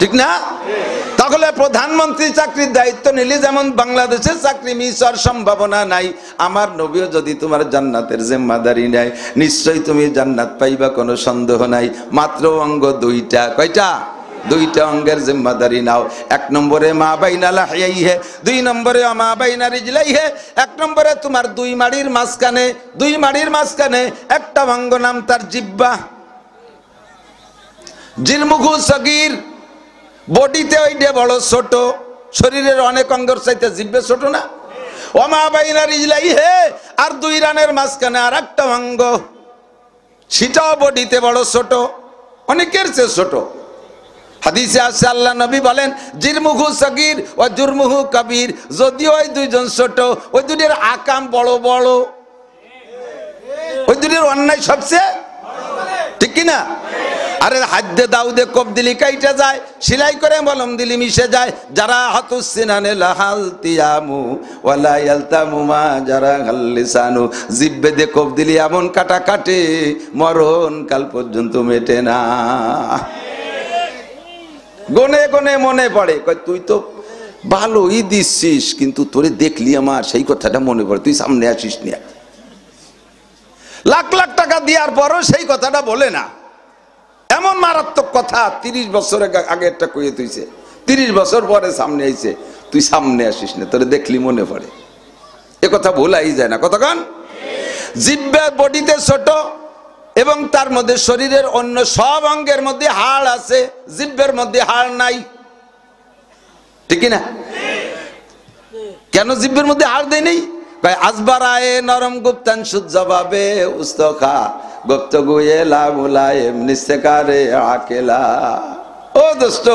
Speaker 1: ঠিক না? তাহলে প্রধানমন্ত্রী চাকরির দায়িত্ব নিলে যেমন বাংলাদেশের চাকরি মিস হওয়ার সম্ভাবনা নাই, আমার নবীও যদি তোমার জান্নাতের জিম্মাদারি নেয়, নিশ্চয়ই তুমি জান্নাত পাইবা, কোনো সন্দেহ নাই। মাত্র অঙ্গ 2টা। কয়টা? 2টা অঙ্গের জিম্মাদারি নাও। 1 নম্বরে মা বাইনা লাহিয়াইহে, 2 নম্বরে মা বাইনা রিজলাইহে। 1 নম্বরে তোমার 2 মাড়ির মাঝখানে একটা অঙ্গ, নাম তার জিহ্বা। জিলমুখু সগীর, বডিতে ওইটা বড় ছোট, শরীরের অনেক অঙ্গের চাইতে জিহ্বা ছোট না? ওমা বাইনা রিজলাইহে, আর 2 রানের মাঝখানে আর একটা অঙ্গ, সেটাও বডিতে বড় ছোট, অনেকের চেয়ে ছোট। হাদিসে আছে আল্লাহ নবী বলেন, জিরমুহু সগীর ও জুরমুহু কবির। যদিও ওই 2জন ছোট, ওই 2টির আকাম বড় বড়, ওই 2টির অন্যায় সবচেয়ে, ঠিক কিনা? আরে হাদ্দে দাউদে কোপ দিলি কাইটা যায়, সেলাই করে মলম দিলি মিশে যায়। যারা হাতুস সিনানে লাহাল তিয়ামু ওয়ালা ইয়ালতামু মা যারা হাল্লিসানু, জিব্বে দে কোপ দিলি এমন কাটা কাটে, মরণ কাল পর্যন্ত মেটে না। গনে গনে মনে পড়ে, কয় তুই তো ভালোই দিচ্ছিস, কিন্তু তোরে দেখলি আমার সেই কথাটা মনে পড়ে, তুই সামনে আসিস না। লাখ লাখ টাকা দেওয়ার পরও সেই কথাটা বলে না। এমন মারাত্মক কথা 30 বছর আগে একটা কইয়ে তুইছে, 30 বছর পরে সামনে আইছে, তুই সামনে আসিস না, তোরে দেখলি মনে পড়ে। এ কথা ভুলাই যায় না। কতক্ষণ জিহ্বা বডিতে ছোট, এবং তার মধ্যে শরীরের অন্য সব অঙ্গের মধ্যে হাড় আছে, জিহ্বার মধ্যে হাড় নাই, ঠিক না? কেন জিহ্বার মধ্যে হাড় দেয় নেই? আজবারায়ে নরম গুপ্তান সুজবাবে উস্তখা গুপ্ত গুয়ে লামুলায়েম নিস্তেকারে আকেলা। ও দোস্ত,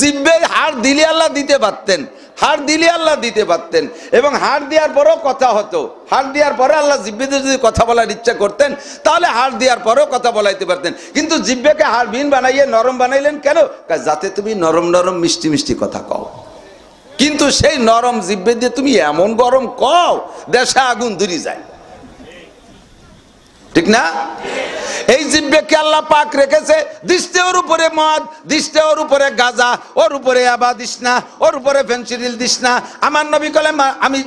Speaker 1: জিহ্বে হাড় দিলে আল্লাহ দিতে পারতেন, হাড় দিলে আল্লাহ দিতে পারতেন, এবং হাড় দেওয়ার পরেও কথা হতো। হাড় দেওয়ার পরে আল্লাহ জিহ্বেতে যদি কথা বলার ইচ্ছা করতেন, তাহলে হাড় দেওয়ার পরেও কথা বলাইতে পারতেন। কিন্তু জিহ্বেকে হাড়বিহীন বানাইয়ে নরম বানাইলেন কেন? যাতে তুমি নরম নরম মিষ্টি মিষ্টি কথা কও। কিন্তু সেই নরম জিহ্বে দিয়ে তুমি এমন গরম কও, দেশে আগুন ধরে যায়, ঠিক না? এই জিহ্বাকে আল্লাহ পাক রেখেছে, দিশতে ওর উপরে মদ, দিশতে ওর উপরে গাঁজা, ওর উপরে আবা দিস না, ওর উপরে ফেন্সিডিল দিস না। আমার নবী বলেন, আমি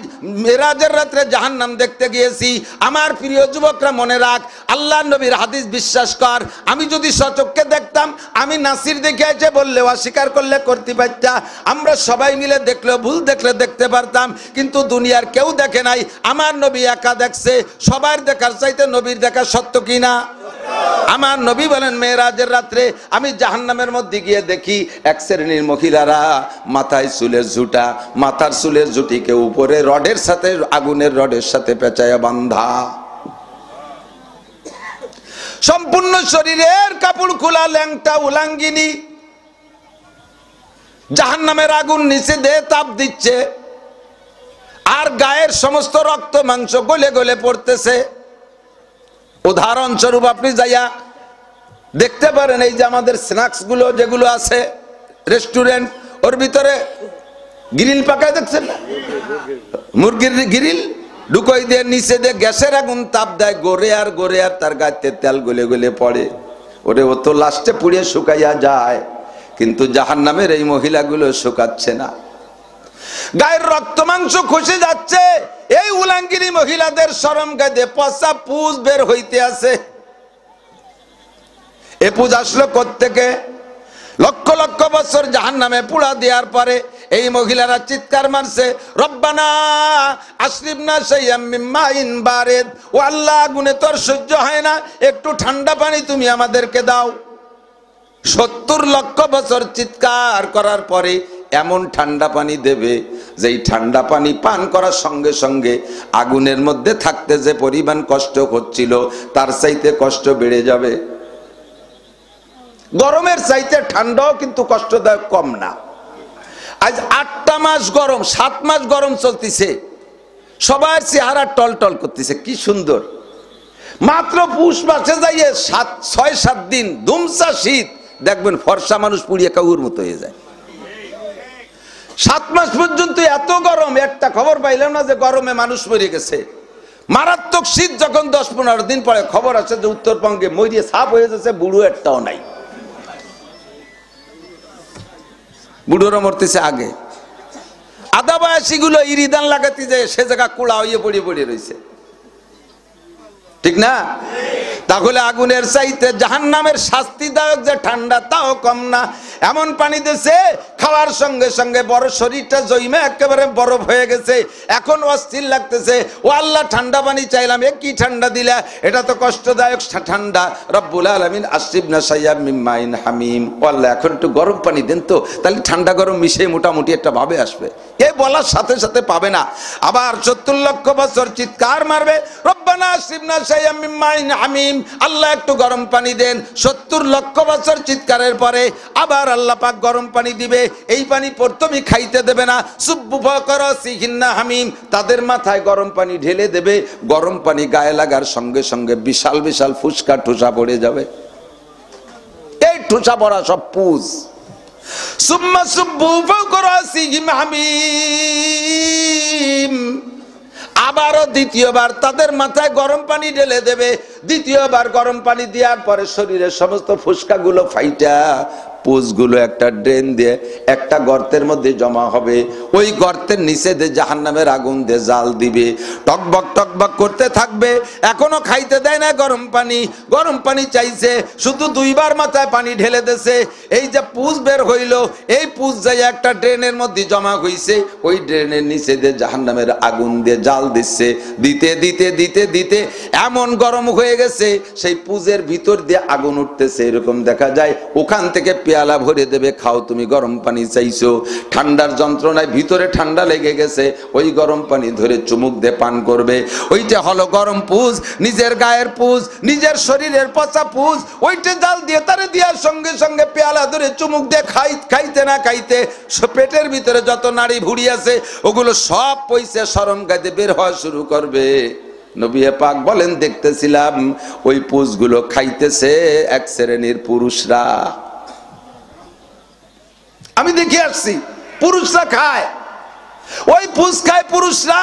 Speaker 1: মেরাজের রাত্রে জাহান্নাম দেখতে গিয়েছি। আমার প্রিয় যুবকরা মনে রাখ, আল্লাহর নবীর হাদিস বিশ্বাস কর। আমি যদি সচক্ষে দেখতাম, আমি নাসির দেখে এসে বললেও অস্বীকার করলে করতে পারতাম। আমরা সবাই মিলে দেখলেও, ভুল দেখলে দেখতে পারতাম, কিন্তু দুনিয়ার কেউ দেখে নাই। আমার নবী একা দেখছে। সবার দেখার চাইতে নবীর দেখা সত্য কিনা? আমার নবী বলেন, মেরাজের রাত্রে আমি জাহান্নামের মধ্যে গিয়ে দেখি এক শ্রেণীর মহিলারা মাথায় চুলের ঝুঁটা, মাথার চুলের ঝুঁটিকে উপরে রডের সাথে, আগুনের রডের সাথে পেঁচায়া বান্ধা, সম্পূর্ণ শরীরের কাপড় খোলা, ল্যাংটা উলাঙ্গিনী, জাহান্নামের আগুন নিচে দিয়ে তাপ দিচ্ছে, আর গায়ের সমস্ত রক্ত মাংস গলে গলে পড়তেছে। উদাহরণস্বরূপ আপনি যাইয়া দেখতে পারেন, এই যে আমাদের স্ন্যাক্স গুলো যেগুলো আছে রেস্টুরেন্ট, ওর ভিতরে গ্রিল পাকায় দেখছেন না, মুরগির গ্রিল ঢুকাই দিয়ে নিচে দিয়ে গ্যাসের আগুন তাপ দেয়, গড়ে আর তার গায়ে তেল গলে গলে পড়ে। ওরে ও তো লাস্টে পুড়িয়ে শুকাইয়া যায়, কিন্তু জাহান্নামের এই মহিলাগুলো শুকাচ্ছে না, গায়ের রক্ত মাংস খসে যাচ্ছে। এই উলাঙ্গিনী মহিলাদের শরম গায়ে পচা পুজ বের হইতে আছে। এ পুজ আসলো কোত্থেকে? লক্ষ লক্ষ বছর জাহান্নামে পুড়া দেওয়ার পরে এই মহিলারা চিৎকার মারছে, রব্বানা আশরিবনা শাইয়াম মিন মাইন বারিদ, ও আল্লাহ আগুনে তোর সহ্য হয় না, একটু ঠান্ডা পানি তুমি আমাদেরকে দাও। 70 লক্ষ বছর চিৎকার করার পরে এমন ঠান্ডা পানি দেবে, যেই ঠান্ডা পানি পান করার সঙ্গে সঙ্গে আগুনের মধ্যে থাকতে যে পরিমাণ কষ্ট হচ্ছিল তার চাইতে কষ্ট বেড়ে যাবে। গরমের চাইতে ঠান্ডাও কিন্তু কষ্টদায়ক কম না। আজ 8টা মাস গরম, 7 মাস গরম চলতেছে, সবার চেহারা টলটল করতেছে, কি সুন্দর। মাত্র পুষ মাসে যাইয়ে 6-7 দিন ধুমসা শীত, দেখবেন ফর্সা মানুষ পুড়িয়ে কাউর মতো হয়ে যায়। 7 মাস পর্যন্ত এত গরম, একটা খবর পাইলাম না যে গরমে মানুষ মরে গেছে। মারাত্মক শীত যখন 10-15 দিন পরে খবর আছে যে উত্তরবঙ্গে মরিয়ে সাপ হয়ে যাচ্ছে, বুড়ো একটাও নাই, বুড়োরা মরতেছে আগে। আদা বয়সী গুলো ইরিদান লাগাতে যায়, সে জায়গা কুড়া হইয়ে পড়ে রয়েছে, ঠিক না? তাহলে আগুনের চাইতে জাহান্নামের শাস্তিদায়ক যে ঠান্ডা তাও কম না। এমন পানি দিয়েছে খাওয়ার সঙ্গে সঙ্গে বড় শরীরটা জমে একেবারে বরফ হয়ে গেছে, এখন অস্থির লাগতেছে। ও আল্লাহ ঠান্ডা পানি চাইলাম, এ কি ঠান্ডা দিলা, এটা তো কষ্টদায়ক ঠান্ডা। রব্বুল আলামিন আশরিবনা শাইয়াম মিন মাইন হামিম, ও আল্লাহ এখন একটু গরম পানি দেন তো, তাহলে ঠান্ডা গরম মিশে মোটামুটি একটা ভাবে আসবে। কে বলার সাথে সাথে পাবে না। আবার 70 লক্ষ বছর চিৎকার মারবে, রব্বানা আশরিবনা শাইয়াম মিন মাইন হামিম, আল্লাহ একটু গরম পানি দেন। 70 লক্ষ বছর চিৎকারের পরে আবার আল্লাহ পাক গরম পানি দিবে। এই পানি প্রথমে খাইতে দেবে না, সুব্বু ফাকারা সিহিন্না হামিম, তাদের মাথায় গরম পানি ঢেলে দেবে। গরম পানি গায়ে লাগার সঙ্গে সঙ্গে বিশাল বিশাল ফুসকা ঠুসা পড়ে যাবে। এই ঠুসা পড়া সব পুজ। সুম্মা সুব্বু ফাকারা সিহিম হামিম, আবারও দ্বিতীয়বার তাদের মাথায় গরম পানি ঢেলে দেবে। দ্বিতীয়বার গরম পানি দেওয়ার পরে শরীরের সমস্ত ফুসকাগুলো ফাইটা পুজগুলো একটা ড্রেন দিয়ে একটা গর্তের মধ্যে জমা হবে। ওই গর্তের নিচে দিয়ে জাহান্নামের আগুন দিয়ে জাল দিবে, টকবক টকবক করতে থাকবে। এখনো খাইতে দেয় না গরম পানি, গরম পানি চাইছে, শুধু 2বার মাথায় পানি ঢেলে দিয়েছে। এই যে পুজ বের হইল, এই পুজ যাই একটা ড্রেনের মধ্যে জমা হইছে, ওই ড্রেনের নিচে দিয়ে জাহান্নামের আগুন দিয়ে জাল দিচ্ছে। দিতে দিতে দিতে দিতে এমন গরম হয়ে গেছে, সেই পুজের ভিতর দিয়ে আগুন উঠতেছে। এরকম দেখা যায় ওখান থেকে পেয়ালা ভরে দেবে, খাও তুমি গরম পানি চাইছো। ঠান্ডার যন্ত্রণায় ভিতরে ঠান্ডা লেগে গেছে, ওই গরম পানি ধরে চুমুক দিয়ে পান করবে। ওইটা হলো গরম পুজ, নিজের গায়ের পুজ, নিজের শরীরের পচা পুজ। ওইটা জাল দিয়ে তারে দেওয়ার সঙ্গে সঙ্গে পেয়ালা ধরে চুমুক দিয়ে খাইতে না খাইতে পেটের ভিতরে যত নাড়ি ভুড়ি আছে ওগুলো সব পয়সা শরম গাইতে বের হওয়া শুরু করবে। নবী পাক বলেন, দেখতেছিলাম ওই পুজগুলো খাইতেছে এক শ্রেণীর পুরুষরা। আমি দেখে আসছি পুরুষরা খায়, ওই পুজ খায় পুরুষরা।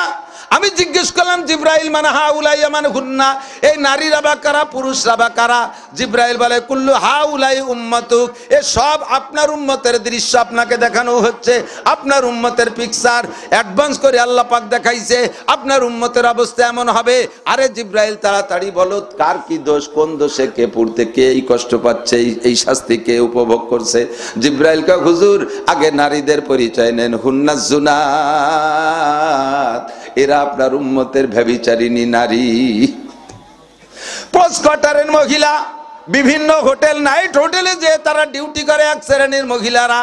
Speaker 1: আমি জিজ্ঞেস করলাম, জিব্রাইল মানে হাউলাই মানে হুন্না, এই নারীরা বা কারা, পুরুষরা বা কারা? জিব্রাইল বলে, কুল্লু হাউলাই উম্মতুক, এ সব আপনার উম্মতের দৃশ্য আপনাকে দেখানো হচ্ছে, আপনার উম্মতের পিকচার অ্যাডভান্স করে আল্লাহ পাক দেখাইছে, আপনার উম্মতের অবস্থা এমন হবে। আরে জিব্রাইল তাড়াতাড়ি বলো, কার কি দোষ, কোন দোষে কে পড়তে, কে এই কষ্ট পাচ্ছে, এই শাস্তি কে উপভোগ করছে? জিব্রাইল কা হুজুর আগে নারীদের পরিচয় নেন, হুন্নাজ জুনাত, এরা আপনার উম্মতের ব্যভিচারিণী নারী। পোস্ট কোয়ার্টারের মহিলা, বিভিন্ন হোটেল নাইট হোটেলে যে তারা ডিউটি করে এক শ্রেণীর মহিলারা,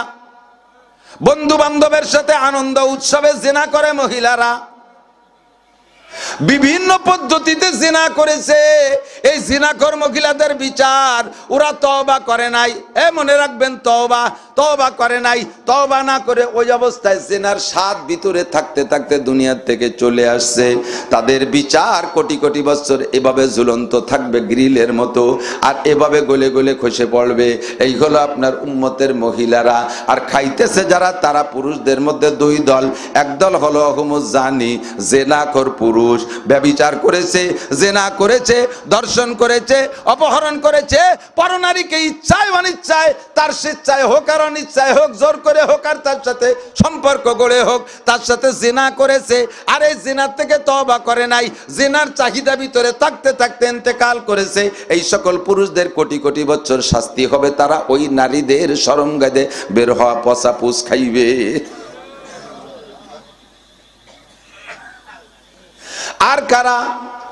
Speaker 1: বন্ধু বান্ধবের সাথে আনন্দ উৎসবে জেনা করে মহিলারা, বিভিন্ন পদ্ধতিতে জিনা করেছে। এই জিনাখোর মহিলাদের বিচার, ওরা তওবা করে নাই। মনে রাখবেন, তওবা করে নাই। তওবা না করে ওই অবস্থায় জিনার স্বাদ ভিতরে থাকতে থাকতে দুনিয়ার থেকে চলে আসছে। তাদের বিচার কোটি কোটি বছর এভাবে ঝুলন্ত থাকবে গ্রিলের মতো, আর এভাবে গলে গলে খসে পড়বে। এই হলো আপনার উম্মতের মহিলারা। আর খাইতেছে যারা, তারা পুরুষদের মধ্যে দুই দল। একদল হলো হুমুজ জানি, জেনাখোর পুরুষ, ব্যভিচার করেছে, জেনা করেছে, দর্শন করেছে, অপহরণ করেছে, পরনারীকে ইচ্ছায় অনিচ্ছায়, তার স্বেচ্ছায় হোক আর অনিচ্ছায় হোক, জোর করে হোক আর তার সাথে সম্পর্ক গড়ে হোক, তার সাথে জিনা করেছে। আর এই জিনার থেকে তওবা করে নাই, জিনার চাহিদা ভিতরে থাকতে থাকতে ইন্তেকাল করেছে। এই সকল পুরুষদের কোটি কোটি বছর শাস্তি হবে। তারা ওই নারীদের শরমগাদে বের হওয়া পচা পুষ খাইবে। আর কারা?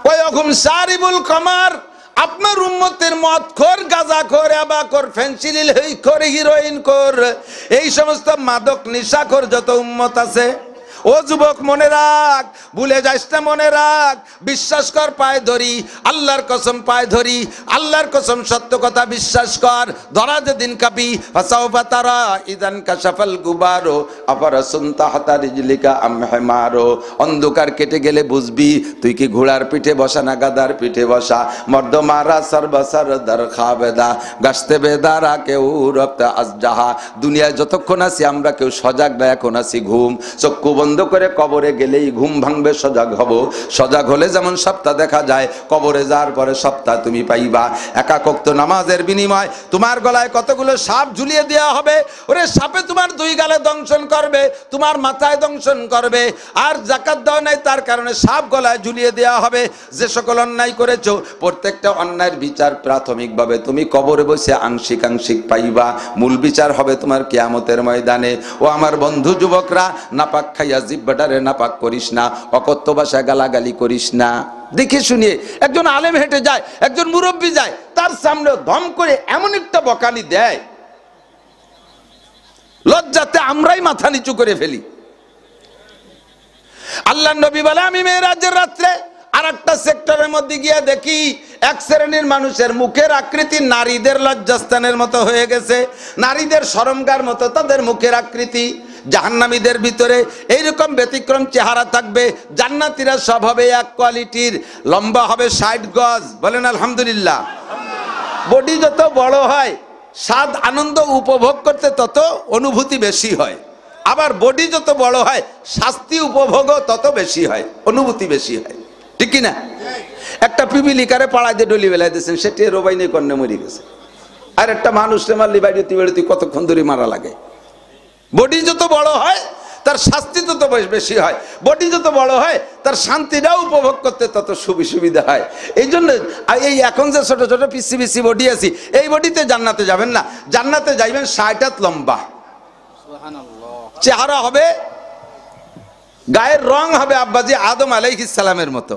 Speaker 1: ওয়াহুম শারিবুল কমার, আপনার উম্মতের মদখোর, গাঁজাখোর, ইয়াবাখোর, ফেন্সিডিল হিরোইন খোর, এই সমস্ত মাদক নেশাখোর যত উম্মত আছে। ও যুবক, মনে রাখ, ভুলে যাস না, মনে রাখ, বিশ্বাস কর, পায়ে ধরি, আল্লাহর কসম পায়ে ধরি, আল্লাহর কসম সত্য কথা বিশ্বাস কর। ধরা যেদিন কাপি, ফাসাউফা তারা ইদান কাশাফাল গুবারো আফারাসুন তাহতা রিজলিকা আম হিমারো। অন্ধকার কেটে গেলে বুঝবি তুই কি ঘোড়ার পিঠে বসা না গাদার পিঠে বসা। মর্দ মারা সর্বসার দর খাবেদা গাছতে বেদারা কেউ রপ্তা আজজাহা। দুনিয়ায় যতক্ষণ আছি আমরা কেউ সজাগ না, এখন আছি ঘুম। চক্ষু বন্ধ করে কবরে গেলেই ঘুম ভাঙবে, সজাগ হব। সজাগ হলে যেমন সপ্তাহ দেখা যায়, কবরে যাওয়ার পরে সপ্তাহ তুমি পাইবা। একাক ওয়াক্ত নামাজের বিনিময় তোমার গলায় কতগুলো সাপ ঝুলিয়ে দেওয়া হবে। ওরে সাপে তোমার দুই গালে দংশন করবে, তোমার মাথায় দংশন করবে। আর যাকাত দাও নাই, তার কারণে সাপ গলায় ঝুলিয়ে দেওয়া হবে। যে সকল অন্যায় করেছো, প্রত্যেকটা অন্যায়ের বিচার প্রাথমিকভাবে তুমি কবরে বসে আংশিক আংশিক পাইবা। মূল বিচার হবে তোমার কিয়ামতের ময়দানে। ও আমার বন্ধু যুবকরা, নাপাক খাইয়া জিহ্বাটারে নাপাক করিস না, অকথ্য ভাষায় গালাগালি করিস না। দেখে শুনিয়ে একজন আলেম হেঁটে যায়, একজন মুরব্বী যায়, তার সামনে ধম করে এমন একটা বকানি দেয়, লজ্জাতে আমরাই মাথা নিচু করে ফেলি। আল্লাহ নবী বলে, আমি মেরাজের রাত্রে আর একটা সেক্টরের মধ্যে গিয়ে দেখি এক শ্রেণীর মানুষের মুখের আকৃতি নারীদের লজ্জাস্থানের মতো হয়ে গেছে, নারীদের শরমগার মতো তাদের মুখের আকৃতি। জাহান্নামীদের ভিতরে এইরকম ব্যতিক্রম চেহারা থাকবে। জান্নাতীরা সব হবে এক কোয়ালিটির, লম্বা হবে 60 গজ, বলেন আলহামদুলিল্লাহ। বডি যত বড় হয়, স্বাদ আনন্দ উপভোগ করতে তত অনুভূতি বেশি হয়। আবার বডি যত বড় হয়, শাস্তি উপভোগও তত বেশি হয়, অনুভূতি বেশি হয়, ঠিক কিনা? একটা পিপিলিকারে পাড়ায় দিয়ে ডলি বেলায় দিয়েছেন, সেটি রোবাই নেই কন্যা মরি গেছে। আর একটা মানুষকে মারলি বাড়িতে বেড়িতে কতক্ষণ ধরে মারা লাগে। বডি যত বড় হয়, তার শাস্তি তত বেশি হয়। বডি যত বড় হয়, তার শান্তিটাও উপভোগ করতে তত সুবিধা হয়। এই জন্য এই এখন যে ছোট ছোট পিসি পিসি বডি আছি, এই বডিতে জান্নাতে যাবেন না। জান্নাতে যাইবেন 60 হাত লম্বা, চেহারা হবে, গায়ের রং হবে আব্বাজি আদম আলাইহিস সালামের মতো,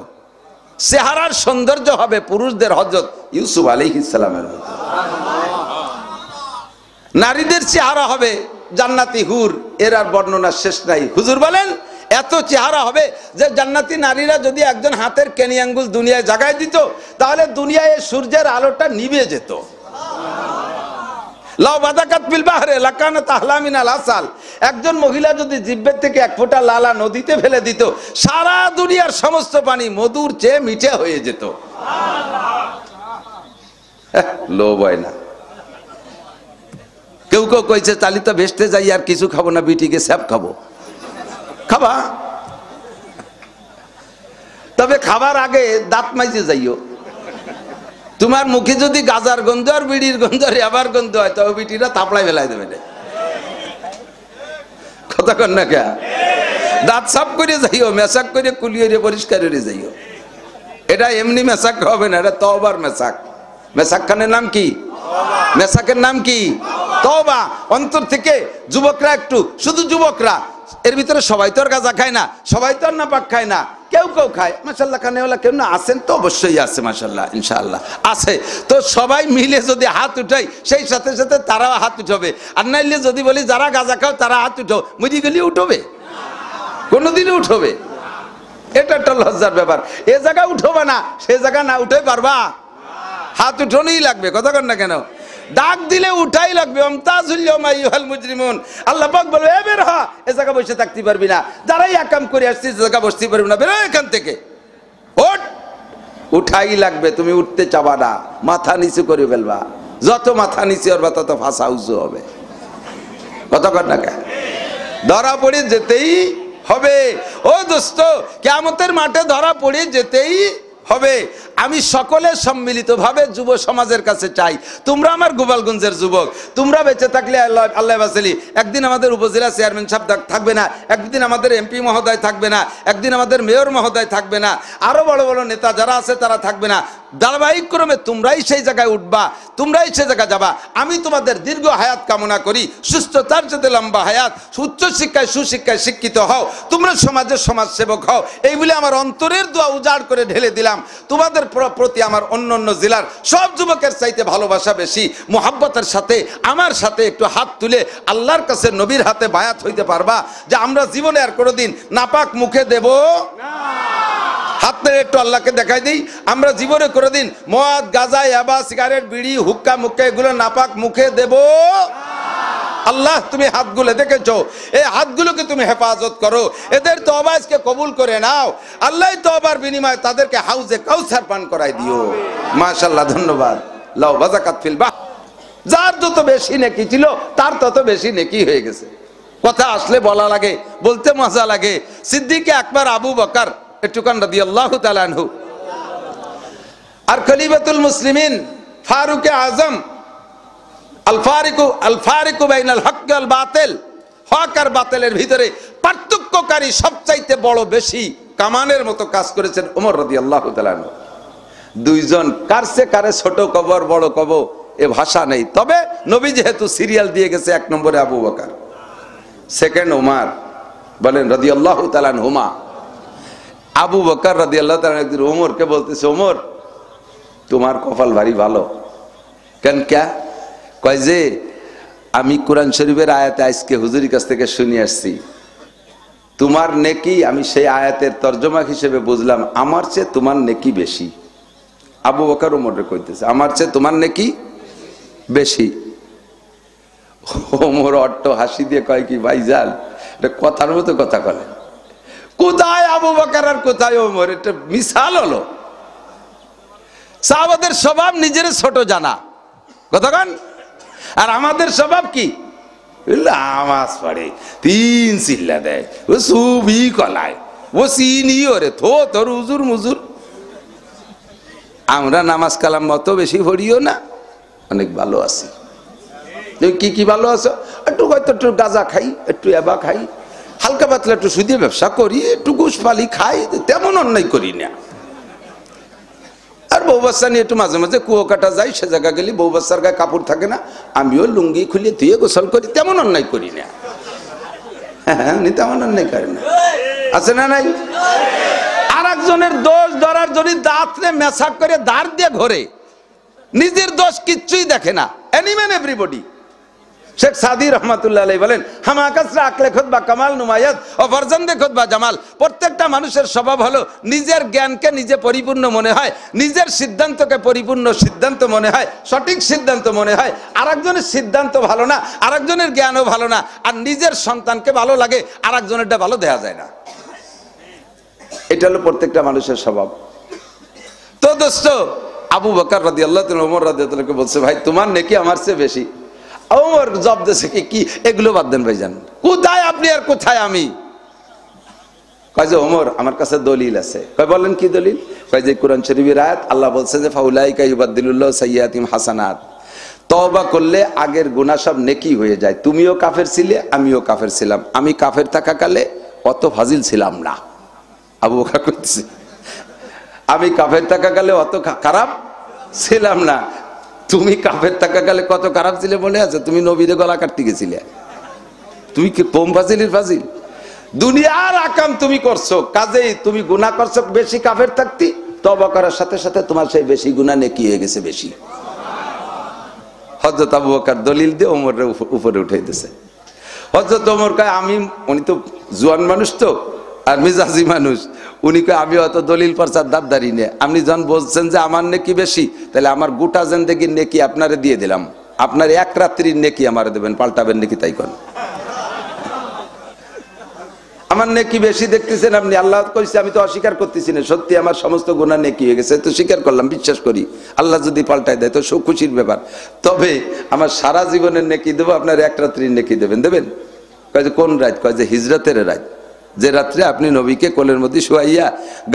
Speaker 1: চেহারার সৌন্দর্য হবে পুরুষদের হযরত ইউসুফ আলাইহিস সালামের মতো। নারীদের চেহারা হবে জান্নাতি হুর, এর আর বর্ণনা শেষ নাই। হুজুর বলেন, এত চেহারা হবে যে জান্নাতি নারীরা যদি একজন হাতের কেনি আঙ্গুল দুনিয়ায় জাগায় দিত, তাহলে দুনিয়ায় সূর্যের আলোটা নিভে যেত। লাউ বাদাকাত বিল বাহরে লাকানাত আহলা মিনাল আসাল। একজন মহিলা যদি জিহ্বার থেকে এক ফোঁটা লালা নদীতে ফেলে দিত, সারা দুনিয়ার সমস্ত পানি মধুর চেয়ে মিঠে হয়ে যেত। লোভ হয় না। কেউ কেউ কইছে, চালিত ভেস্তে যাই আর কিছু খাবো না, বিটিকে স্যাপ খাবো। খাবা, তবে খাবার আগে দাঁত মাইজে যাইও। তোমার মুখে যদি গাজার গন্ধ আর বিড়ির গন্ধ আর আবার গন্ধ হয়, তবে বিটিরা তাপড়াই ফেলাই দেবে। কথা কন না কে? দাঁত সাফ করে যাইও, মেশাক করে কুলিয়ে পরিষ্কার করে যাইও। এটা এমনি মেশাক হবে না, এটা তওবার মেশাক। মেশাক খানের নাম কি? মেশাকের নাম কি? তওবা। অন্তর থেকে যুবকরা একটু, শুধু যুবকরা, এর ভিতরে সবাই তো আর গাঁজা খায় না, সবাই তো আর নাপাক খায় না, কেউ কেউ খায়। মাশাআল্লাহ, খানেওয়ালা কেউ না আছেন তো? অবশ্যই আছে, মাশাআল্লাহ, ইনশাআল্লাহ আছে। তো সবাই মিলে যদি হাত উঠাই, সেই সাথে সাথে তারাও হাত উঠাবে। আর নাইলে যদি বলি যারা গাঁজা খাও তারা হাত উঠাও, মুজি গেলে উঠবে? কোনোদিনই উঠবে? এটা একটা লজ্জার ব্যাপার। এ জায়গা উঠোবা না, সে জায়গা না উঠে পারবা? হাত উঠোনই লাগবে, কথা কন না কেন? ডাক দিলে উঠাই লাগবে। আল্লাহ পাক বলবে এ বের হ, এ জায়গা বসে থাকতে পারবি না, যারাই একাম করে আসছিস জায়গা বসতে পারবি না, বেরো এখান থেকে, ওঠ। উঠাই লাগবে, তুমি উঠতে চাবা না, মাথা নিচু করে ফেলবা। যত মাথা নিচু হবে তত ফাঁসা উঁচু হবে, কথা কন না কেন? ধরা পড়ে যেতেই হবে ও দোস্ত, কিয়ামতের মাঠে ধরা পড়ে যেতেই হবে। আমি সকলের সম্মিলিতভাবে যুব সমাজের কাছে চাই, তোমরা আমার গোপালগঞ্জের যুবক, তোমরা বেঁচে থাকলে আল্লাহ বাসালি, একদিন আমাদের উপজেলা চেয়ারম্যান সাহেব থাকবে না, একদিন আমাদের এমপি মহোদয় থাকবে না, একদিন আমাদের মেয়র মহোদয় থাকবে না, আরো বড় বড় নেতা যারা আছে তারা থাকবে না। ধারাবাহিক ক্রমে তোমরাই সেই জায়গায় উঠবা, তোমরাই সেই জায়গায় যাবা। আমি তোমাদের দীর্ঘ হায়াত কামনা করি, সুস্থতার সাথে লম্বা হায়াত, উচ্চ শিক্ষায় সুশিক্ষায় শিক্ষিত হও, তোমরা সমাজের সমাজসেবক হও, এই বলে আমার অন্তরের দোয়া উজাড় করে ঢেলে দিলাম। তোমাদের প্রতি আমার অন্য অন্য জেলার সব যুবকের চাইতে ভালোবাসা বেশি। মুহাব্বতের সাথে আমার সাথে একটু হাত তুলে আল্লাহর কাছে নবীর হাতে বায়াত হইতে পারবা যে আমরা জীবনে আর কোনোদিন নাপাক মুখে দেব না। হাত নেড়ে একটু আল্লাহকে দেখাই দিই, আমরা জীবনে কোনোদিন মদ, গাঁজা, ইয়াবা, সিগারেট, বিড়ি, হুক্কা মুক্কা এগুলো নাপাক মুখে দেব। আল্লাহ তুমি হাতগুলো দেখেছো, এই হাতগুলোকে তুমি হেফাজত করো, এদের তওবাকে কবুল করে নাও। আল্লাহ তওবার বিনিময়ে তাদেরকে হাউজে কাউসার পান করাই দিও। মাশাআল্লাহ, ধন্যবাদ। লাউ বাযাকাত ফিল বাহর, যার যত বেশি নেকি ছিল তার তত বেশি নেকি হয়ে গেছে। কথা আসলে বলা লাগে, বলতে মজা লাগে। সিদ্দিক আকবর আবু বকর একটুখান রাদিয়াল্লাহু তাআলা আনহু, আর খলিফাতুল মুসলিমিন ফারুক আজম, আল ফারিকু বাইনাল হক ওয়াল বাতিল, হক আর বাতিলের ভিতরে পার্থক্যকারী সবচাইতে বড় বেশি কামানের মতো কাজ করেছেন ওমর রাদিয়াল্লাহু তাআলা আনহু। দুইজন কারসে কারে ছোট কবর বড় কবর এ ভাষা নেই, তবে নবী যেহেতু সিরিয়াল দিয়ে গেছে, এক নম্বরে আবু বকর, সেকেন্ড ওমর, বলেন রাদিয়াল্লাহু তাআলা আনহুমা। আবু বকর রাদিয়াল্লাহু তাআলা একদিন ওমরকে বলতেছে, ওমর তোমার কপাল ভারী ভালো। কেন? ক্যা? কয় যে আমি কোরআন শরীফের আয়াতে আজকে হুজুরের কাছ থেকে শুনে আসছি, তোমার নেকি, আমি সেই আয়াতের তর্জমা হিসেবে বুঝলাম আমার চেয়ে তোমার নেকি বেশি। আবু বকর ওমরে কইতেছে আমার চেয়ে তোমার নেকি বেশি। ওমর অট্ট হাসি দিয়ে কয় কি ভাইজান, এটা কথার মতো কথা বলে, কোথায় আবু বকর আর কোথায় ওমর, এটা মিসাল হলো। সাহাবাদের স্বভাব নিজের ছোট জানা, কতক্ষণ, আর আমাদের স্বভাব কি, নামাজ পড়ে তিন চিল্লা দেয়, ও সুবি কলায়, ও সিনি ওরে থো তোর উজুর মুজুর। আমরা নামাজ কালাম মতো বেশি পড়িও না, অনেক ভালো আছি। কি কি ভালো আছো? একটু হয়তো একটু গাঁজা খাই, একটু এবা খাই, হালকা পাতলা একটু সুদে ব্যবসা করি, একটু ঘুষ পালি খাই, তেমন অন্যায় করি না। আর বউ বাচ্চা নিয়ে একটু মাঝে মাঝে কুয়ো কাটা যাই, সে জায়গা গেলে বউ বাচ্চার গায়ে কাপড় থাকে না, আমিও লুঙ্গি খুলে ধুয়ে গোসল করি, তেমন অন্যায় করি না। হ্যাঁ, উনি তেমন অন্যায় করেন না, আছে না নাই? আর একজনের দোষ ধরার জন্য দাঁতরে মেশাক করে দাঁড় দিয়ে ঘরে, নিজের দোষ কিচ্ছুই দেখে না। এনিম্যান এভরিবডি। শেখ সাদি রহমাতুল্লাহ আলাইহি বলেন, হামা কাসরা আকলে খুতবা কামাল নুমায়াত ও ফরজন্দে খুতবা জামাল। প্রত্যেকটা মানুষের স্বভাব হলো নিজের জ্ঞানকে নিজে পরিপূর্ণ মনে হয়, নিজের সিদ্ধান্তকে পরিপূর্ণ সিদ্ধান্ত মনে হয়, সঠিক সিদ্ধান্ত মনে হয়। আরেকজনের সিদ্ধান্ত ভালো না, আরেকজনের জ্ঞানও ভালো না, আর নিজের সন্তানকে ভালো লাগে, আরেকজনেরটা ভালো দেয়া যায় না। এটা হলো প্রত্যেকটা মানুষের স্বভাব। তো দোস্ত, আবু বকর রাদিয়াল্লাহু তাআলা ওমর রাদিয়াল্লাহু তাআলা বলছে, ভাই তোমার নেকি আমার চেয়ে বেশি। ওমর জব দেশে কি এগুলো বাদ দেন ভাইজান, কোথায় আপনি আর কোথায় আমি? কয় যে ওমর আমার কাছে দলিল আছে। কয় বলেন কি দলিল? কয় যে কোরআন শরীফের আয়াত, আল্লাহ বলছে যে ফাউলাইকা ইউবাদদিলুল্লাহু সাইয়্যাতিহিম হাসানাত, তওবা করলে আগের গুনাহ সব নেকি হয়ে যায়। তুমিও কাফের ছিলে, আমিও কাফের ছিলাম, আমি কাফের থাকাকালে অত ফাজিল ছিলাম না। আবু বকর কইছে আমি কাফের থাকাকালে অত খারাপ ছিলাম না, তুমি কাফের থাকাকালে কত খারাপ ছিলে মনে আছে? তুমি নবীরে গলা কাটতে গেছিলে, তুমি কি কম ফাজিলের ফাজিল? দুনিয়ার আকাম তুমি করছো, কাজেই তুমি গুনাহ করছো বেশি কাফের থাকতি, তওবা করার সাথে সাথে তোমার সেই বেশি গুনাহ নেকি হয়ে গেছে বেশি। হযরত আবু বকর দলিল দিয়ে ওমরের উপরে উঠাই দিয়েছে। হযরত ওমর কয় আমি, উনি তো জোয়ান মানুষ, তো আর মিজাজি মানুষ, উনি কয় আমি অত দলিল প্রচার দাঁড়ি নে, আপনি যখন বলছেন যে আমার নেকি বেশি, তাহলে আমার গোটা জিন্দেগির নেকি আপনারে দিয়ে দিলাম, আপনার এক রাত্রির নেকি আমারে দেবেন, পাল্টাবেন নাকি তাই কোন? আমার নেকি বেশি দেখতেছেন আপনি, আল্লাহ কইছে, আমি তো অস্বীকার করতেছি না, সত্যি আমার সমস্ত গুনাহ নেকি হয়ে গেছে, তো স্বীকার করলাম, বিশ্বাস করি আল্লাহ যদি পাল্টায় দেয় তো খুশির ব্যাপার, তবে আমার সারা জীবনের নেকি দেবো, আপনার এক রাত্রির নেকি দেবেন? কয় যে কোন রাত? কয় যে হিজরতের রাত, যে রাত্রে আপনি নবীকে কোলের মধ্যে শুয়াইয়া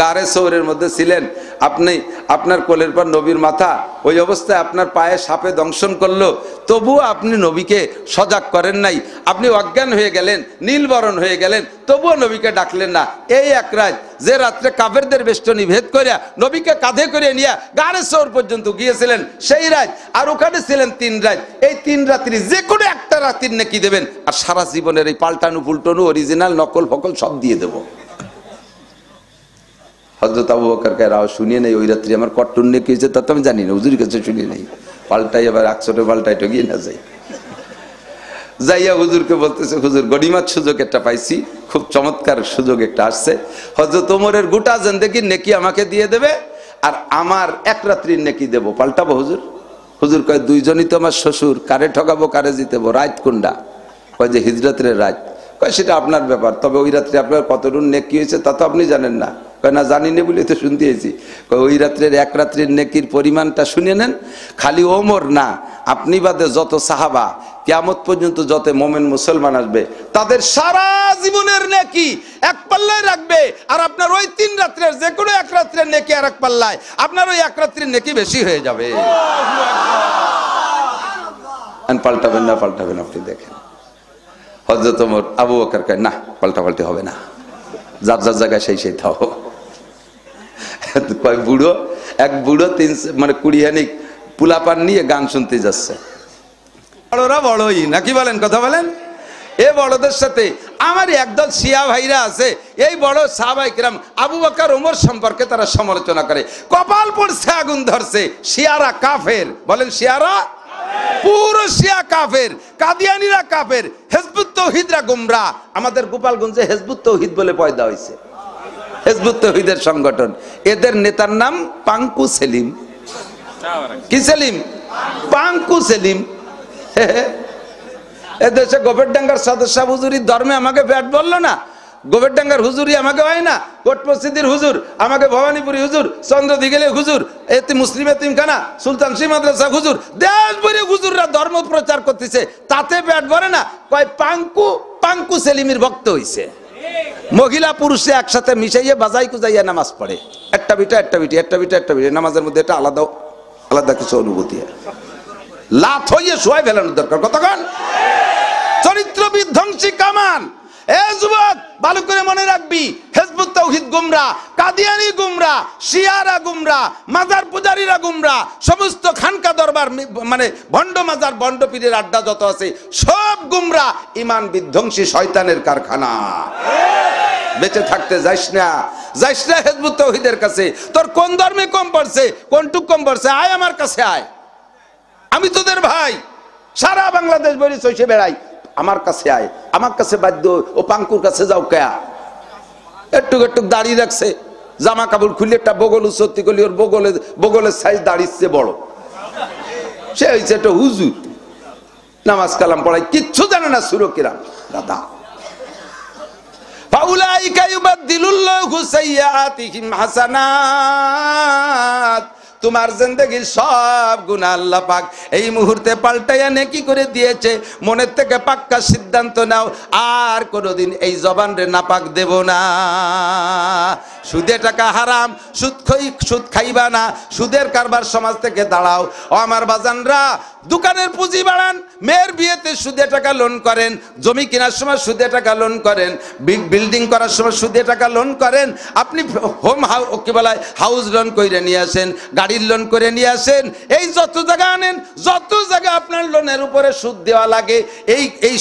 Speaker 1: গারে সৌরের মধ্যে ছিলেন, আপনি আপনার কোলের পর নবীর মাথা, ওই অবস্থায় আপনার পায়ে সাপে দংশন করলো, তবুও আপনি নবীকে সজাগ করেন নাই, আপনি অজ্ঞান হয়ে গেলেন, নীলবরণ হয়ে গেলেন, তবুও নবীকে ডাকলেন না। এই এক রাত, যে রাত্রে কাফেরদের বেষ্টনী ভেদ করিয়া নবীকে কাঁধে করে নিয়ে গারে সৌর পর্যন্ত গিয়েছিলেন, সেই রাত, আর ওখানে ছিলেন 3 রাত, এই 3 রাত্রি যে কোনো একটা রাত্রির নেকি দেবেন, আর সারা জীবনের এই পাল্টানো পুল্টানো অরিজিনাল নকল ফকল সব দিয়ে দেব। হযরত আবু বকর কে রাও শুনিয়ে নেই, ওই রাত্রি আমার কট্টর নেকি হয়েছে তা তো আমি জানি না, হুজুরের কাছে শুনিয়ে নেই, পাল্টাই আবার 100 পাল্টাই তো গিয়ে না যাই, যাইয়া হুজুরকে বলতেছে, হুজুর গনিমত সুযোগ একটা পাইছি, খুব চমৎকার সুযোগ একটা আসছে, হযরত ওমরের গোটা জিন্দেগির নেকি আমাকে দিয়ে দেবে, আর আমার এক রাত্রির নেকি দেব, পাল্টাবো হুজুর? হুজুর কয় দুইজনই তো আমার শ্বশুর, কারে ঠকাবো কারে জিতেবো, রাত কোনটা? কয় যে হিজরতের রাত। কয় সেটা আপনার ব্যাপার, তবে ওই রাত্রে আপনার কতটুকু নেকি হয়েছে তা তো আপনি জানেন না। কয় না জানি না বলে তো শুনতে এসেছি। কয় ওই রাত্রের এক রাত্রির নেকির পরিমাণটা শুনে নেন, খালি ওমর না, আপনি বাদে যত সাহাবা, কিয়ামত পর্যন্ত যত মোমেন মুসলমান আসবে, তাদের সারা জীবনের নেকি এক পাল্লায় রাখবে, আর আপনার ওই 3 রাত্রের যে কোনো এক রাত্রের নেকি আর এক পাল্লায়, আপনার ওই এক রাত্রির নেকি বেশি হয়ে যাবে। পাল্টাবেন না, পাল্টাবেন, আপনি দেখেন। হযরত ওমর, আবু বকর কয় না, পাল্টাপাল্টি হবে না, যার যার জায়গায় সেই থাও। কয় বুড়ো, এক বুড়ো 20 পুলাপান নিয়ে গান শুনতে যাচ্ছে, বড়রা বড়ই নাকি বলেন, কথা বলেন। এ বড়দের সাথে আমার একদল শিয়া ভাইরা আছে, এই বড় সাহাবায়ে কেরাম আবু বকর ওমর সম্পর্কে তারা সমালোচনা করে, কপাল পড়ছে আগুন ধরছে, শিয়ারা কাফের, বলেন শিয়ারা পুরো শিয়া কাফের, কাদিয়ানীরা কাফের, হিজবুত তাওহীদরা গোমরা। আমাদের গোপালগঞ্জে হিজবুত তাওহীদ বলে পয়দা হয়েছে, হিজবুত তাওহীদের সংগঠন, এদের নেতার নাম পাঙ্কু সেলিম। কি সেলিম? পাঙ্কু সেলিম। এদেশে গোবরডাঙ্গার সদস্য হুজুরি ধর্মে আমাকে ব্যাট বললো না, গোবরডাঙ্গার হুজুরি আমাকে হয় না, কোট মসজিদের হুজুর আমাকে, ভবানীপুরি হুজুর, চন্দ্রদিগেলে হুজুর, এতে মুসলিম এতিমখানা, সুলতান শ্রী মাদ্রাসা হুজুর, দেশ ভরে হুজুররা ধর্ম প্রচার করতেছে, তাতে ব্যাট ভরে না। কয় পাঙ্কু সেলিমের ভক্ত হইছে, মহিলা পুরুষে একসাথে মিশাইয়ে বাজাই কুজাইয়া নামাজ পড়ে, একটা বিটা একটা বিটি, একটা বিটা একটা বিটি, নামাজের মধ্যে একটা আলাদা আলাদা কিছু অনুভূতি, লাথ হইয়ে শোয়াই ফেলানোর দরকার, কতক্ষণ চরিত্র বিধ্বংসী কামান। এ যুবক, ভালো করে মনে রাখবি, হিজবুত তাওহীদ গুমরা, কাদিয়ানী গুমরা, শিয়ারা গুমরা, মাজার পূজারীরা গুমরা, সমস্ত খানকা দরবার ভণ্ড মাজার ভণ্ড পীরের আড্ডা যত আছে সব গুমরা, ঈমান বিধ্বংসী শয়তানের কারখানা। বেঁচে থাকতে যাইস না, যাইস না হিজবুত তাওহীদের কাছে। তোর কোন ধর্মে কম পড়ছে, কোনটুক কম পড়ছে, আয় আমার কাছে আয়, আমি তোদের ভাই, সারা বাংলাদেশ বলি চষে বেড়াই, আমার কাছে আয়, আমার কাছে বাধ্য। ও পাঙ্কুর কাছে যাও কেয়া, একটু একটু দাড়ি রাখছে, জামা কাপড় খুলে একটা বগল সত্যি করলি, ওর বগলের সাইজ দাঁড়িয়েছে বড়, সে হয়েছে একটা হুজুর, নামাজ কালাম পড়াই, কিচ্ছু জানে না সুরকিরাম দাদা। ফাউলাইকা ইউবাদদিলুল্লাহু সাইয়্যাতিহিম হাসানাত, তোমার জিন্দেগীর সব গুনাহ আল্লাহ পাক এই মুহূর্তে পাল্টাইয়া নেকি করে দিয়েছে। মনের থেকে পাক্কা সিদ্ধান্ত নাও, আর কোনোদিন এই জবান রে নাপাক দেব না। সুদে টাকা হারাম, সুদ খাইবা না, সুদের কারবার সমাজ থেকে দাঁড়াও। ও আমার বাজানরা, দোকানের পুঁজি বাড়ান, মেয়ের বিয়েতে সুদে টাকা লোন করেন, জমি কেনার সময় সুদে টাকা লোন করেন, বিল্ডিং করার সময় সুদে টাকা লোন করেন, আপনি কি বলে হাউস লোন করে নিয়ে আসেন, গাড়ির লোন করে নিয়ে আসেন, এই যত জায়গা আনেন, যত জায়গা আপনার লোনের উপরে সুদ দেওয়া লাগে, এই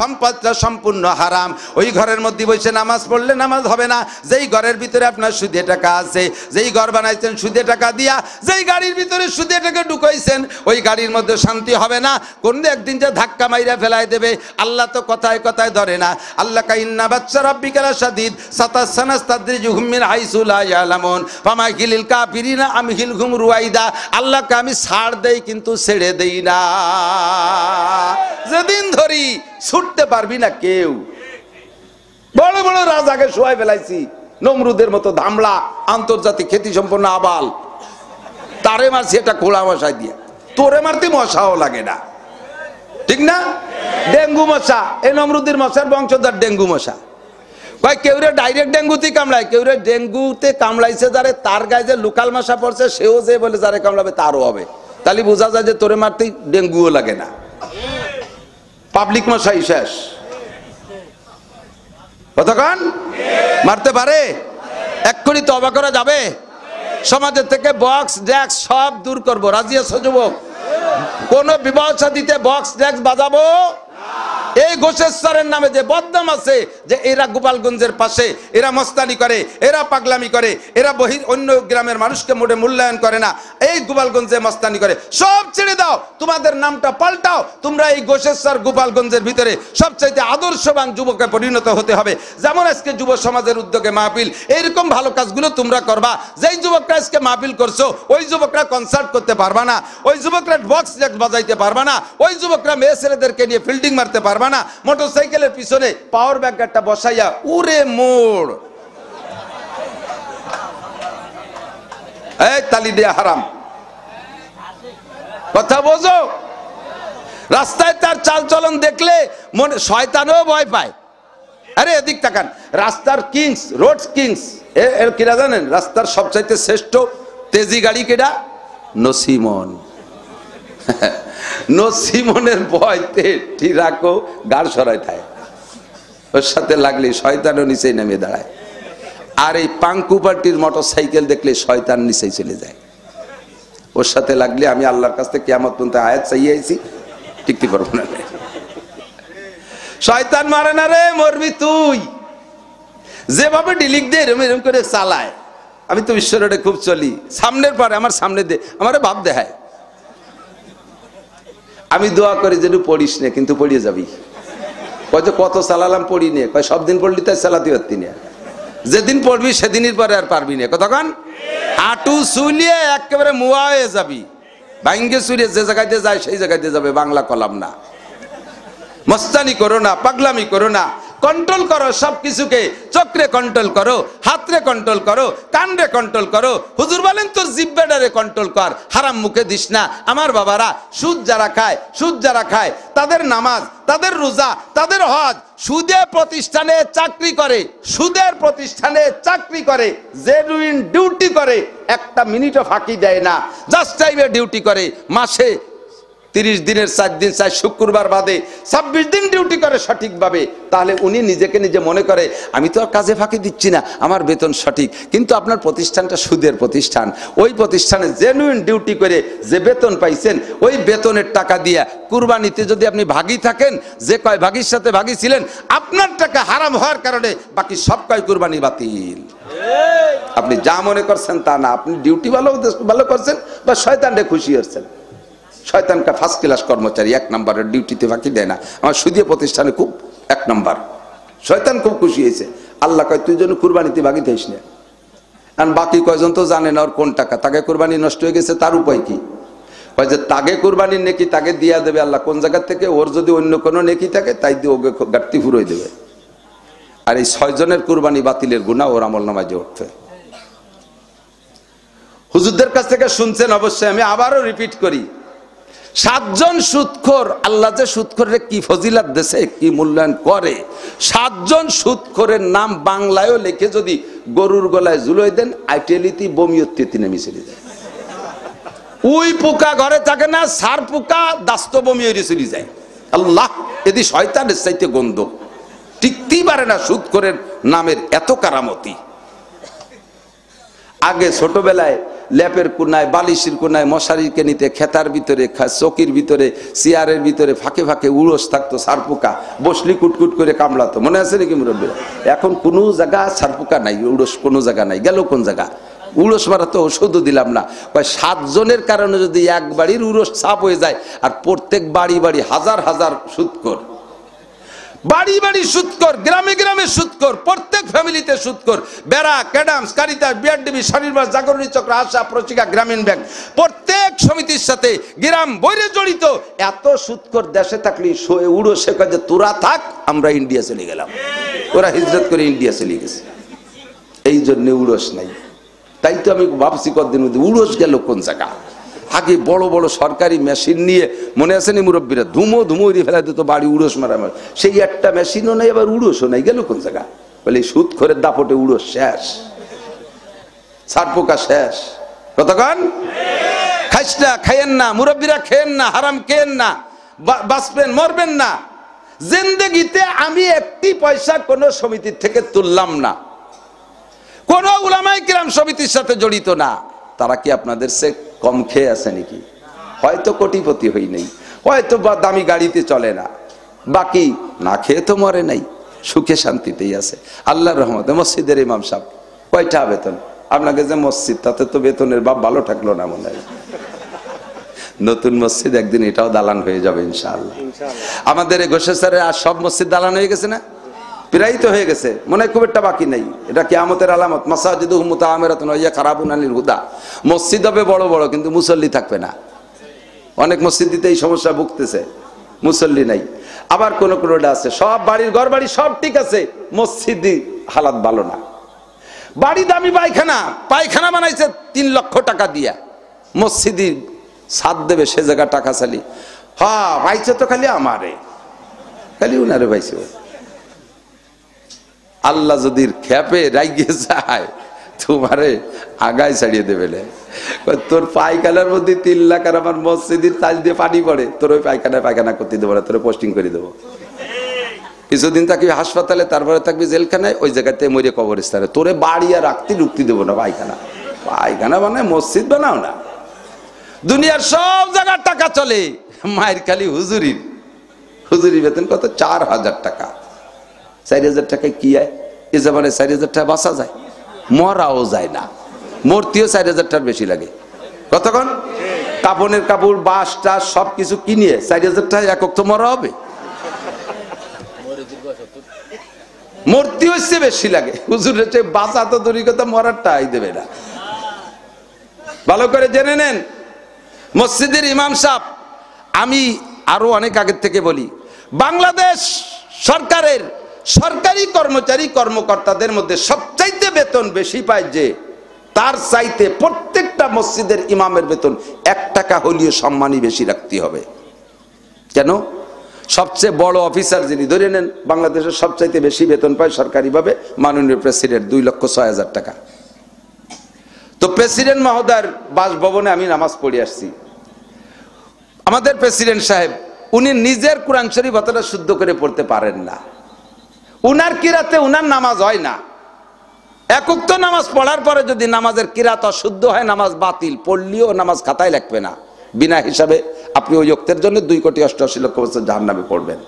Speaker 1: সম্পদটা সম্পূর্ণ হারাম। ওই ঘরের মধ্যে বসে নামাজ পড়লে নামাজ হবে না, যেই ঘরের ভিতরে আপনার সুদে টাকা আছে, যেই ঘর বানাইছেন সুদে টাকা দিয়া, যেই গাড়ির ভিতরে সুদে টাকা ঢুকাইছেন ওই গাড়ির মধ্যে শান্তি হবে না, কোন একদিন যে ধাক্কা মাইরা ফেলাই দেবে। আল্লাহ তো কথায় কথায় ধরে না। আল্লাহ কাইন্না বাচ্চা রাব্বিকা লাশাদীদ সাতাসসানাস্তাদরিজুহুম মিন হাইসু লা ইয়ালামুন ফামাহিলিল কাফিরিনা আমহিলহুম রুয়াইদা। আল্লাহকে আমি ছাড় দেই কিন্তু ছেড়ে দেই না। যেদিন ধরি ছুটতে পারবি না কেউ। বড় বড় রাজাকে শোয়াই ফেলাইছি, নমরুদের মতো ধামলা, আন্তর্জাতিক খ্যাতি সম্পন্ন আবাল, তারে মারছি এটা খোলা মশাই দিয়ে। তোরে মারতে মশাও লাগে না, ঠিক না? ডেঙ্গু মশা, এই নমরুদের মশার বংশধর ডেঙ্গু মশা। ভাই কেউ রে ডাইরেক্ট ডেঙ্গুতে কামড়ায়, কেউ রে ডেঙ্গুতে কামড়াইছে যারে তার গায়ে যে লোকাল মশা পড়ছে সেও যে বলে যারে কামড়াবে তারও হবে। তাহলে বোঝা যায় যে তোরে মারতেই ডেঙ্গুও লাগে না। পাবলিক মশাই শেষ। কতক্ষণ মারতে পারে? এক্ষুনি তওবা করা যাবে। সমাজের থেকে বক্স ড্যাক্স সব দূর করবো। রাজি আছো যুবক? কোন বিবাহ শাদীতে বক্স ড্যাক্স বাজাবো? এই ঘোষেশ্বরের নামে যে বদনাম আছে যে এরা গোপালগঞ্জের পাশে, এরা মস্তানি করে, এরা পাগলামি করে, এরা অন্য গ্রামের মানুষকে মোটে মূল্যায়ন করে না, এই গোপালগঞ্জে মস্তানি করে, সব ছেড়ে দাও, তোমাদের নামটা পাল্টাও। তোমরা এই ঘোষেশ্বর গোপালগঞ্জের ভিতরে সবচাইতে আদর্শবান যুবকে পরিণত হতে হবে। যেমন আজকে যুব সমাজের উদ্যোগে মাহফিল, এইরকম ভালো কাজগুলো তোমরা করবা। যেই যুবকরা আজকে মাহফিল করছো ওই যুবকরা কনসার্ট করতে পারবা না, ওই যুবকরা বক্স ড্যাক্স বাজাইতে পারবা না, ওই যুবকরা মেয়ে ছেলেদেরকে নিয়ে ফিল্ডিং মারতে পারবা না, মোটরসাইকেলের পিছনে পাওয়ার ব্যাগটা বসাইয়া উড়ে মোড়। এই তালি দেয়া হারাম। কথা বোঝো? রাস্তায় তার চাল চলন দেখলে মনে শয়তানও ভয় পায়। আরে এদিক তাকান, রাস্তার কিংস, রোড কিংস এর কিরা জানেন? রাস্তার সবচাইতে শ্রেষ্ঠ তেজি গাড়ি কেডা? নসিমন। নসিমনের ভয়তে ঠিরাকো গাড় সরাই থাকে, ওর সাথে লাগলে শয়তানও নিচেই নেমে দাঁড়ায়। আর এই পাঙ্কু পার্টির মোটর সাইকেল দেখলে শয়তান নিচেই চলে যায়। ওর সাথে লাগলে আমি আল্লাহর কাছ থেকে কিয়ামত পর্যন্ত আয়াত চাইয়ে আইছি, টিকতে পারবো না। শয়তান মারে না রে, মরবি তুই। যেভাবে ডিলিক দিয়ে এরম এরম করে চালায়, আমি তো বিশ্ব রোডে খুব চলি, সামনের পরে আমার সামনে দে আমারে ভাব দেখায়। আমি দোয়া করি যে পড়িস না, কিন্তু পড়িয়ে যাবি। কয় কত চালালাম, পড়ি নে। কয় সব দিন পড়লি তাই চালাতে পারতি না, যেদিন পড়বি সেদিনের পরে আর পারবি না। কতক্ষণ হাঁটু চুলিয়ে একেবারে মুয়া হয়ে যাবি, ভাঙ্গে চুরিয়ে যে জায়গাতে যায় সেই জায়গাতে যাবে। বাংলা কলাম না। মস্তানি করো না, পাগলামি করো না, কন্ট্রোল করো সবকিছুকে। চক্রে কন্ট্রোল করো, হাতরে কন্ট্রোল করো, কানরে কন্ট্রোল করো। হুজুর বলেন তোর জিব্বাটারে কন্ট্রোল কর, হারাম মুখে দিস না। আমার বাবারা, সুদ যারা খায় তাদের নামাজ, তাদের রোজা, তাদের হজ, সুদের প্রতিষ্ঠানে চাকরি করে, জেনুইন ডিউটি করে, একটা মিনিটও ফাঁকি দেয় না, জাস্ট টাইমে ডিউটি করে। মাসে 30 দিনের 4 দিন, 4 শুক্রবার বাদে 26 দিন ডিউটি করে সঠিকভাবে। তাহলে উনি নিজেকে নিজে মনে করে আমি তো আর কাজে ফাঁকি দিচ্ছি না, আমার বেতন সঠিক। কিন্তু আপনার প্রতিষ্ঠানটা সুদের প্রতিষ্ঠান। ওই প্রতিষ্ঠানে জেনুইন ডিউটি করে যে বেতন পাইছেন, ওই বেতনের টাকা দিয়া কুরবানিতে যদি আপনি ভাগী থাকেন, যে কয় ভাগীর সাথে ভাগী ছিলেন, আপনার টাকা হারাম হওয়ার কারণে বাকি সব কয় কুরবানি বাতিল। আপনি যা মনে করছেন তা না, আপনি ডিউটি ভালো করছেন বা শয়তানরে খুশি হচ্ছেন। শয়তানটা ফার্স্ট ক্লাস কর্মচারী, 1 নম্বরের ডিউটিতে ফাঁকি দেয় না। আমার সুদীয় প্রতিষ্ঠানে খুব 1 নম্বর, শয়তান খুব খুশি হয়েছে। আল্লাহ কয় তুই যেন কুরবানিতে ভাগি দিস না। আর বাকি কয়জন তো জানে না ওর কোন টাকা, তাকে কুরবানি নষ্ট হয়ে গেছে, তার উপায় কি? কয় যে তাকে কুরবানির নেকি তাকে দিয়া দেবে আল্লাহ কোন জায়গা থেকে, ওর যদি অন্য কোনো নেকি থাকে তাই দিয়ে ওকে গাড়তি ফুরোয় দেবে। আর এই 6 জনের কুরবানি বাতিলের গুনাহ ওর আমল নামায় যে উঠবে। হুজুরদের কাছ থেকে শুনছেন অবশ্যই, আমি আবারও রিপিট করি, 7 জন সুদখোর, আল্লাহ যে সুদখোরের কি ফজিলাত দেশে, কি মূল্যায়ন করে। 7 জন সুদখোরের নাম বাংলায়ও লিখে যদি গরুর গলায় ঝুলোই দেন, আইটিএলিটি বমিয়ত্তি নেমে চলে যায়। উই পোকা ঘরে থাকে না, সার পোকা দাস্ত বমি হয়ে চলে যায়। আল্লাহ, এদি শয়তানের চাইতে গন্ধ, টিকতেই পারে না সুদখোরের নামের এত কারামতি। আগে ছোটবেলায় ল্যাপের কোনায়, বালিশের কোনায়, মশারির কেনিতে, খেতার ভিতরে, চকির ভিতরে, চেয়ারের ভিতরে ফাঁকে ফাঁকে উড়স থাকতো, সারপোকা বসলি কুটকুট করে কামড়াতো, মনে আছে নাকি মুরব্বীরা? এখন কোনো জায়গা সারপোকা নাই, উড়স কোনো জায়গা নাই, গেল কোন জায়গা? উড়স মারা তো ওষুধও দিলাম না। 7 জনের কারণে যদি এক বাড়ির উড়স সাপ হয়ে যায়, আর প্রত্যেক বাড়ি বাড়ি হাজার হাজার সুদখোর, বাড়ি বাড়ি সুদখোর, গ্রামে গ্রামে সুদখোর, প্রত্যেক ফ্যামিলিতে সুদখোর, বেড়া, ক্যাডামস, কারিতাস, বিআরডিবি, স্বনির্ভর, জাগরণী চক্র, আশা, প্রশিকা, গ্রামীণ ব্যাংক, প্রত্যেক সমিতির সাথে গ্রাম বইরে জড়িত। এত সুদখোর দেশে থাকলে উড়ো সে কাজে তোরা থাক, আমরা ইন্ডিয়া চলে গেলাম। ওরা হিজরত করে ইন্ডিয়া চলে গেছে, এই জন্য উড়স নাই। তাই তো আমি ভাবছি কদিন মধ্যে উড়স গেল কোন জায়গা। আগে বড় বড় সরকারি মেশিন নিয়ে, মনে আছে নি মুরব্বীরা, ধুমো ধুমো ফেলা দিত বাড়ি উড়স মারামার, সেই একটা মেশিনও নাই, আবার উড়সও নাই, গেল কোন জায়গা? বলে সুদ খোরের দাপটে উড়স শেষ, সারপোকা শেষ। কতক্ষণ খাইস না, খাইয়েন না মুরব্বীরা, খেয়েন না, হারাম খেয়েন না, বাঁচবেন মরবেন না। জিন্দেগিতে আমি একটি পয়সা কোন সমিতির থেকে তুললাম না, কোন উলামায়ে কিরাম সমিতির সাথে জড়িত না। তারা কি আপনাদের সে কম খেয়ে আছে নাকি? হয়তো কোটিপতি হই নাই, হয়তো বা দামি গাড়িতে চলে না, বাকি না খেয়ে তো মরে নাই, সুখে শান্তিতেই আছে আল্লাহর রহমতে। মসজিদের ইমাম সাহেব কয়টা বেতন? আপনাকে যে মসজিদ, তাতে তো বেতনের বাপ ভালো থাকলো না মনে হয়। নতুন মসজিদ একদিন এটাও দালান হয়ে যাবে ইনশাআল্লাহ। আমাদের এই গোশেসারে আর সব মসজিদ দালান হয়ে গেছে না? প্রায় তো হয়ে গেছে, মনে হয় খুব একটা বাকি নাই। এটা কিয়ামতের আলামত। মাসাজিদুহুম মুতাআমিরাতুন ওয়া খারাবুন আনিল হুদা। মসজিদ হবে বড় বড়, কিন্তু মুসল্লি থাকবে না। অনেক মসজিদে এই সমস্যা ভুগতেছে, মুসল্লি নাই। আবার কোন কোনটা আছে সব বাড়ির ঘর বাড়ি সব ঠিক আছে, মসজিদি হালাত ভালো না। বাড়ি দামি পায়খানা, পায়খানা বানাইছে 3 লক্ষ টাকা দিয়া, মসজিদি ছাদ দেবে সে জায়গা টাকা চালি। হ্যাঁ পাইছে তো খালি আমারে, খালি উনারে পাইছে। আল্লাহ যদি খেপে রাইগে যায়, তোমারে আগায় ছাড়িয়ে দেবে। তোর পায়খানার মধ্যে 3 লাখ, আর আমার মসজিদের চাল দিয়ে পানি পড়ে, তোর ওই পায়খানা করতে দেবো না, তোর পোস্টিং করে দেবো। কিছুদিন থাকবি হাসপাতালে, তারপরে থাকবি জেলখানায়, ওই জায়গাতে মরে কবরস্থানে। তোরে বাড়ি আর রাখতে ঢুকতে দেবো না। পায়খানা বানায় মসজিদ বানাও না। দুনিয়ার সব জায়গার টাকা চলে, মায়ের খালি হুজুরির বেতন কত? 4000 টাকা। 4000 টাকায় কি হয়? এ জামানে 4000 টাকা বাঁচা যায়? মরাও যায় না, মূর্তিও 4000 টাকার বেশি লাগে। কতক্ষণ কাপড়ের কাপড়, বাঁশ টাস সবকিছু কিনিয়ে 4000 টাকা একক তো মরা হবে। মূর্তি হচ্ছে বেশি লাগে, হুজুরের চেয়ে বাঁচা তো দূরের কথা, মরারটাই দেবে না। ভালো করে জেনে নেন, মসজিদের ইমাম সাহেব, আমি আরো অনেক আগের থেকে বলি, বাংলাদেশ সরকারের সরকারি কর্মচারী কর্মকর্তাদের মধ্যে সবচাইতে বেতন বেশি পায় যে, তার চাইতে প্রত্যেকটা মসজিদের ইমামের বেতন 1 টাকা হলেও সম্মানই বেশি রাখতে হবে। কেন? সবচেয়ে বড় অফিসার যিনি, ধরে নেন বাংলাদেশের সবচাইতে বেশি বেতন পায় সরকারিভাবে মাননীয় প্রেসিডেন্ট, 2,06,000 টাকা। তো প্রেসিডেন্ট মহোদয়ের বাসভবনে আমি নামাজ পড়ে আসছি। আমাদের প্রেসিডেন্ট সাহেব, উনি নিজের কোরআন শরীফ অতটা শুদ্ধ করে পড়তে পারেন না। উনার কিরাতে উনার নামাজ হয় না। একক তো নামাজ পড়ার পরে যদি নামাজের কিরাত অশুদ্ধ হয়, নামাজ বাতিল, পড়লেও নামাজ খাতায় লাগবে না। বিনা হিসাবে আপনি ওই ওক্তের জন্য 2,88,00,000 বছর জাহান্নামে পড়বেন।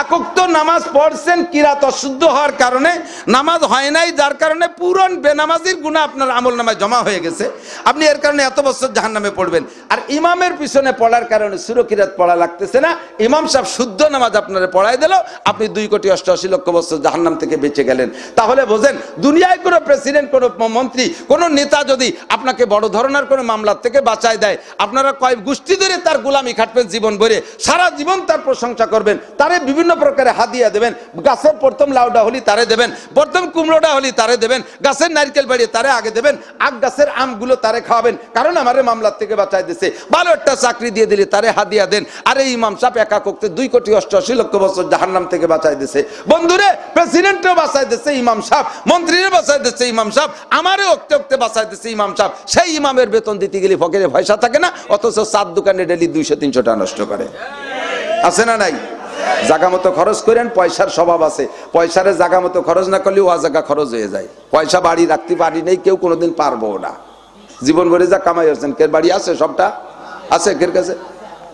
Speaker 1: একক তো নামাজ পড়ছেন, কিরাত অশুদ্ধ হওয়ার কারণে নামাজ হয় নাই, যার কারণে পুরন বেনামাজির গুনাহ আপনার আমল নামায় জমা হয়ে গেছে। আপনি এর কারণে এত বছর জাহান্নামে পড়বেন। আর ইমামের পিছনে পড়ার কারণে সুরা কিরাত পড়া লাগতেছে না, ইমাম সাহেব শুদ্ধ নামাজ আপনারে পড়াই দিল, আপনি 2,88,00,000 বছর জাহান্নাম থেকে বেঁচে গেলেন। তাহলে বোঝেন, দুনিয়ায় কোনো প্রেসিডেন্ট, কোনো মন্ত্রী, কোনো নেতা যদি আপনাকে বড় ধরনের কোনো মামলার থেকে বাঁচায় দেয়, আপনারা কয়েক গোষ্ঠী ধরে তার গোলামি খাটবেন জীবন ভরে, সারা জীবন তার প্রশংসা করবেন, তারে বিভিন্ন প্রকারে হাদিয়া দেবেন। গাছের প্রথম লাউডা হলি তারে দেবেন, প্রথম কুমড়োটা হলি তারে দেবেন, গাছের নারকেল বাড়িয়ে তারে আগে দেবেন, আগ গাছের আমগুলো তারে খাওয়াবেন, কারণ আমারে মামলার থেকে বাঁচাই দিছে। ভালো একটা চাকরি দিয়ে দিলে তারে হাদিয়া দেন। আর এই ইমাম সাহেব একা করতে 2,88,00,000 বছর জাহান্নাম থেকে বাঁচাই দিছে। বন্ধুরে, প্রেসিডেন্টও বাঁচাই দিচ্ছে ইমাম সাহেব, মন্ত্রীরও বাঁচাই দিচ্ছে ইমাম সাহেব, আমারও ওক্তে ওক্তে বাঁচাই দিচ্ছে ইমাম সাহেব। সেই ইমামের বেতন দিতে গেলে ফকিরে পয়সা থাকে না, অথচ 4 দোকানে ডেলি 200-300 টাকা নষ্ট করে। আছে না নাই? জায়গা মতো খরচ করেন, পয়সার স্বভাব আছে, পয়সারে জায়গা মতো খরচ না করলে ও জায়গা খরচ হয়ে যায়। পয়সা বাড়ি রাখতে পারি নেই, কেউ কোনোদিন পারবো না। জীবন ভরে যা কামাই হচ্ছেন, কের বাড়ি আছে? সবটা আছে কের কাছে?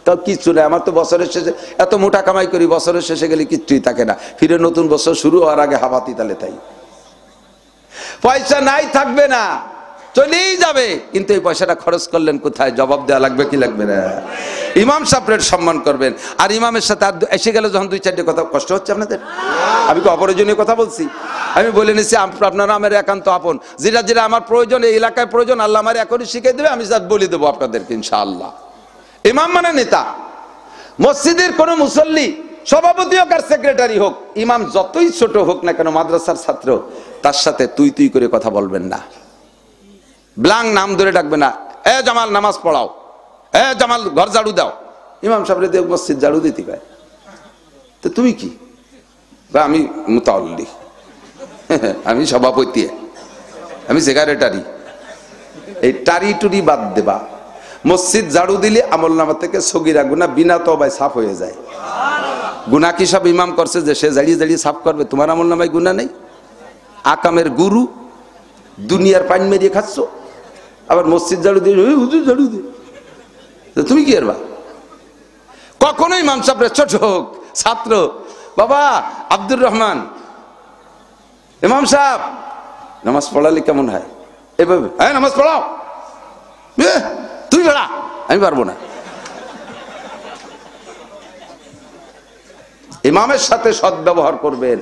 Speaker 1: তো কিচ্ছু নাই। আমার তো বছরের শেষে এত মোটা কামাই করি, বছরের শেষে গেলে কিচ্ছুই থাকে না। ফিরে নতুন বছর শুরু হওয়ার আগে হাবাতি তালে তাই। পয়সা নাই, থাকবে না, চলেই যাবে, কিন্তু এই পয়সাটা খরচ করলেন কোথায়? জবাব দেওয়া লাগবে কি লাগবে না? ইমাম সাহেবের সম্মান করবেন। আর ইমামের সাথে আর এসে গেলে যখন দুই চারটে কথা, কষ্ট হচ্ছে আপনাদের? আমি কি অপ্রয়োজনীয় কথা বলছি? আমি বলে নিচ্ছি আপনারা আমার একান্ত আপন, যেটা যেটা আমার প্রয়োজন, এই এলাকায় প্রয়োজন, আল্লাহ আমার এখনই শিখিয়ে দেবে, আমি যা বলে দেবো আপনাদেরকে ইনশাআল্লাহ। ইমাম মানে নেতা। মসজিদের কোন মুসল্লি, সভাপতি হোক আর সেক্রেটারি হোক, ইমাম যতই ছোট হোক না কেন, মাদ্রাসার ছাত্র, তার সাথে তুই তুই করে কথা বলবেন না, ব্লাং নাম ধরে ডাকবে না। এ জামাল নামাজ পড়াও, এ জামাল ঘর ঝাড়ু দাও। ইমাম সাহেব মসজিদ ঝাড়ু দিতে পারে, তো তুমি কি? বা আমি মুতাওয়াল্লি, আমি সভাপতি, আমি সেক্রেটারি। এই টারি টুরি বাদ দেবা। মসজিদ ঝাড়ু দিলে আমলনামা থেকে সগীরা গুনাহ বিনা তওবায় সাফ হয়ে যায়। গুনাহ কি সব ইমাম করছে যে সে জাড়িয়ে জাড়িয়ে সাফ করবে? তোমার আমলনামায় গুনাহ নেই? আকামের গুরু, দুনিয়ার পানি মেরিয়ে খাচ্ছ, আবার মসজিদ ঝাড়ু দিয়ে হুজুর ঝাড়ু দিয়ে, তুমি কি এরবা? কখনোই ইমাম সাহেব ছোট হোক, ছাত্র, বাবা আব্দুর রহমান ইমাম সাহেব নামাজ পড়ালে কেমন হয়? এভাবে, হ্যাঁ নামাজ পড়াও, তুই বেড়া, আমি পারবো না। ইমামের সাথে সদ্ব্যবহার করবেন,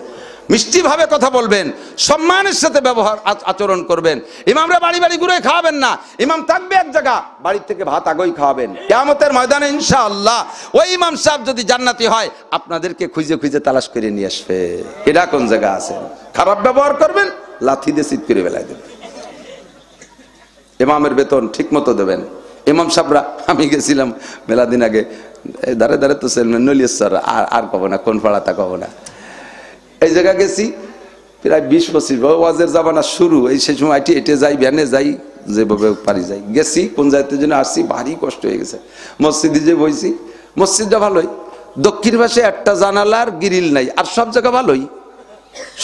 Speaker 1: মিষ্টি ভাবে কথা বলবেন, সম্মানের সাথে ব্যবহার আচরণ করবেন। ইমামরা বাড়ি বাড়ি ঘুরে খাওয়াবেন না। ইমাম থাকবে এক জায়গা, বাড়ির থেকে ভাত আগেই খাওয়াবেন। কিয়ামতের ময়দানে ইনশাআল্লাহ ওই ইমাম সাহেব যদি জান্নাতি হয়, আপনাদেরকে খুঁজে খুঁজে তালাশ করে নিয়ে আসবে। এটা কোন জায়গা আছে? খারাপ ব্যবহার করবেন, লাথি দিয়ে চিৎ করে বেলায় দেবেন। ইমামের বেতন ঠিক মতো দেবেন। ইমাম সাহেবরা, আমি গেছিলাম মেলা দিন আগে, দাঁড়ে দাঁড়ে তো নলিয়েশ্বর, আর কব না, কোন পাড়াটা কব না, এই জায়গা গেছি প্রায় 20-25 ওয়াজের জামানা শুরু। এই সেই সময় এটে যাই, ভ্যানে যাই, যেভাবে পারি যাই। গেছি কোন জায়গার জন্য আসছি, ভারী কষ্ট হয়ে গেছে। মসজিদে যে বইছি, মসজিদটা ভালোই, দক্ষিণ পাশে একটা জানালার গ্রিল নাই, আর সব জায়গা ভালোই,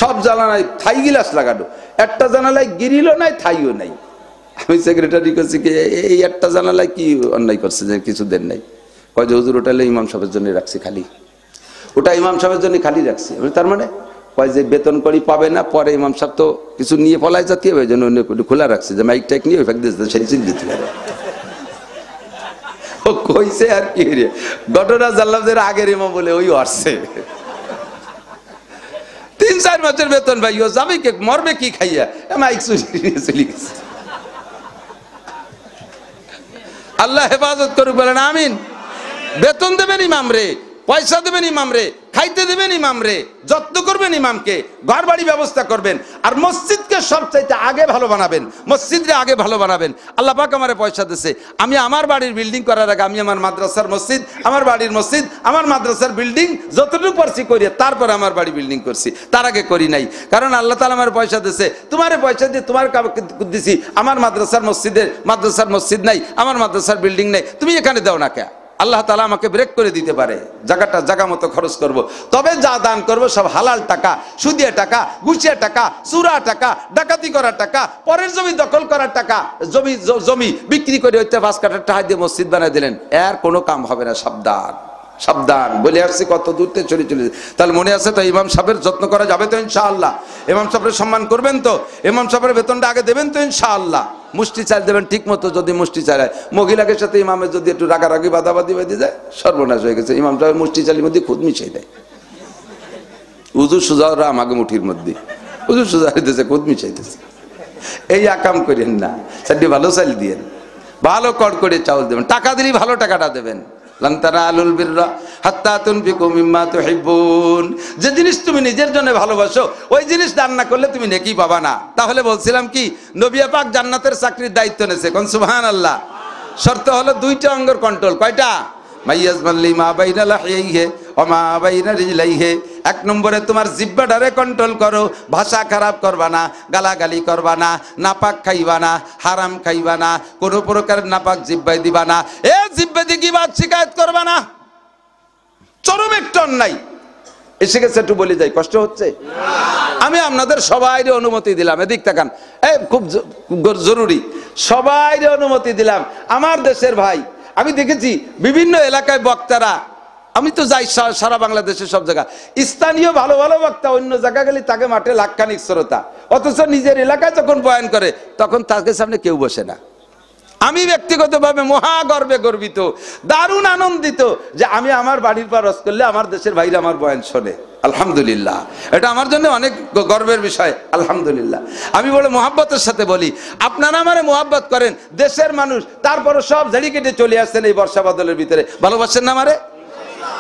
Speaker 1: সব জানালায় থাই গিলাস লাগানো, একটা জানালায় গ্রিলও নাই, থাইও নাই। আমি সেক্রেটারি করছি কি, এই একটা জানালায় কি অন্যায় করছে যে কিছু দেন নাই? কয় যে হুজুর ওটা ইমাম সাহেবের জন্য রাখছি খালি, ওটা ইমাম সাহেবের জন্য খালি রাখছি। তার মানে কয় যে বেতন করি পাবে না, পরে ইমাম সাহেব তো কিছু নিয়ে পলাই জাতীয়, ওই জন্য খোলা রাখছে, যে মাইক টাইক নিয়ে ওই ফাঁক দিতে সেই চিল দিতে পারে। ও কইছে আর কি রে, ঘটনা জানলাম যে আগের ইমাম বলে ওই আসছে 3-4 মাসের বেতন ভাই, ও যাবে কে, মরবে কি খাইয়া, মাইক চুরি নিয়ে চলে গেছে। আল্লাহ হেফাজত করুক, বলেন আমিন। বেতন দেবেন ইমাম রে, পয়সা দেবেন ইমাম রে, খাইতে দেবেন ইমাম রে, যত্ন করবেন ইমামকে, ঘর বাড়ি ব্যবস্থা করবেন। আর মসজিদকে সবচাইতে আগে ভালো বানাবেন, মসজিদে আগে ভালো বানাবেন। আল্লাহ পাক আমারে পয়সা দিছে, আমি আমার বাড়ির বিল্ডিং করার আগে আমি আমার মাদ্রাসার মসজিদ, আমার বাড়ির মসজিদ, আমার মাদ্রাসার বিল্ডিং যতটুকু পারছি করি, তারপরে আমার বাড়ি বিল্ডিং করছি, তার আগে করি নাই। কারণ আল্লাহ তাআলা আমার পয়সা দিছে, তোমারে পয়সা দিয়ে তোমার দিছি, আমার মাদ্রাসার মসজিদ নাই, আমার মাদ্রাসার বিল্ডিং নাই, তুমি এখানে দাও না কে? আল্লাহ তাআলা আমাকে ব্রেক করে দিতে পারে, জায়গাটা জায়গা মতো খরচ করব। তবে যা দান করব সব হালাল টাকা, সুদিয়া টাকা, ঘুষিয়া টাকা, চুরা টাকা, ডাকাতি করার টাকা, পরের জমি দখল করার টাকা, জমি বিক্রি করে হইতে 5 কাঠা টাকা দিয়ে মসজিদ বানাই দিলেন, এর কোনো কাম হবে না। সাবধান, সাবধান বলে আসছি, কত দূরতে চলে চলে। তাহলে মনে আছে তো, ইমাম সাহেবের যত্ন করা যাবে তো ইনশাআল্লাহ? ইমাম সাহেবের সম্মান করবেন তো? ইমাম সাহেবের বেতনটা আগে দেবেন তো ইনশাআল্লাহ? মুষ্টি চাল দেবেন ঠিক মতো। যদি মুষ্টি চালায়, মহিলাকে সাথে ইমামের যদি একটু রাগারাগি বাদাবাদি বেঁধে যায়, সর্বনাশ হয়ে গেছে। ইমাম সাহেব মুষ্টি চালির মধ্যে খুদ মিশাই দেয়। উজু সুজাওরা আমাকে মুঠির মধ্যে, উজু সুজা হইতেছে, খুদ মিশাই দিতেছে। এই আকাম করেন না, চারটি ভালো চাল দিয়েন, ভালো কড় করে চাউল দেবেন, টাকা দিলেই ভালো টাকাটা দেবেন। লান তানালুল বিররা হাত্তা তুনফিকু মিম্মা তুহিব্বুন। যে জিনিস তুমি নিজের জন্য ভালোবাসো, ওই জিনিস দান না করলে তুমি নেকি পাবা না। তাহলে বলছিলাম কি, নবী পাক জান্নাতের চাকরির দায়িত্ব নেছে, কোন সুবহানাল্লাহ। শর্ত হলো 2টা অঙ্গের কন্ট্রোল। কয়টা? মাইয়াজমাল্লি মা বাইনা লাহিয়াইহি ওয়া মা বাইনা রিজলাইহি। 1 নম্বরে তোমার জিহ্বাটারে কন্ট্রোল করো, ভাষা খারাপ করবা না, গালাগালি করবা না, নাপাক খাইবা না, হারাম খাইবা না, কোনো প্রকার নাপাক জিহ্বায় দিবা না, এ জিহ্বা দিয়ে গীবত শিকায়ত করবা না। চরম একটা অন্যায় এসে গেছে, একটু বলে যাই, কষ্ট হচ্ছে? আমি আপনাদের সবাই অনুমতি দিলাম, এদিক তাকান, খুব জরুরি। সবাই অনুমতি দিলাম। আমার দেশের ভাই, আমি দেখেছি বিভিন্ন এলাকায় বক্তারা, আমি তো যাই সারা বাংলাদেশের সব জায়গা, স্থানীয় ভালো ভালো বক্তা অন্য জায়গা গেলে তাকে মাঠে লাখখানিক শ্রোতা, অথচ নিজের এলাকায় যখন বয়ান করে তখন তাকে সামনে কেউ বসে না। আমি ব্যক্তিগতভাবে মহাগর্বে গর্বিত, দারুণ আনন্দিত যে আমি আমার বাড়ির পর রস করলে আমার দেশের ভাইরা আমার বয়ান শোনে। আলহামদুলিল্লাহ, এটা আমার জন্য অনেক গর্বের বিষয়। আলহামদুলিল্লাহ। আমি বলে মোহাব্বতের সাথে বলি, আপনারা আমারে মোহাব্বত করেন, দেশের মানুষ, তারপরে সব ঝাড়ি কেটে চলে আসছেন এই বর্ষা বাদলের ভিতরে, ভালোবাসেন না আমারে?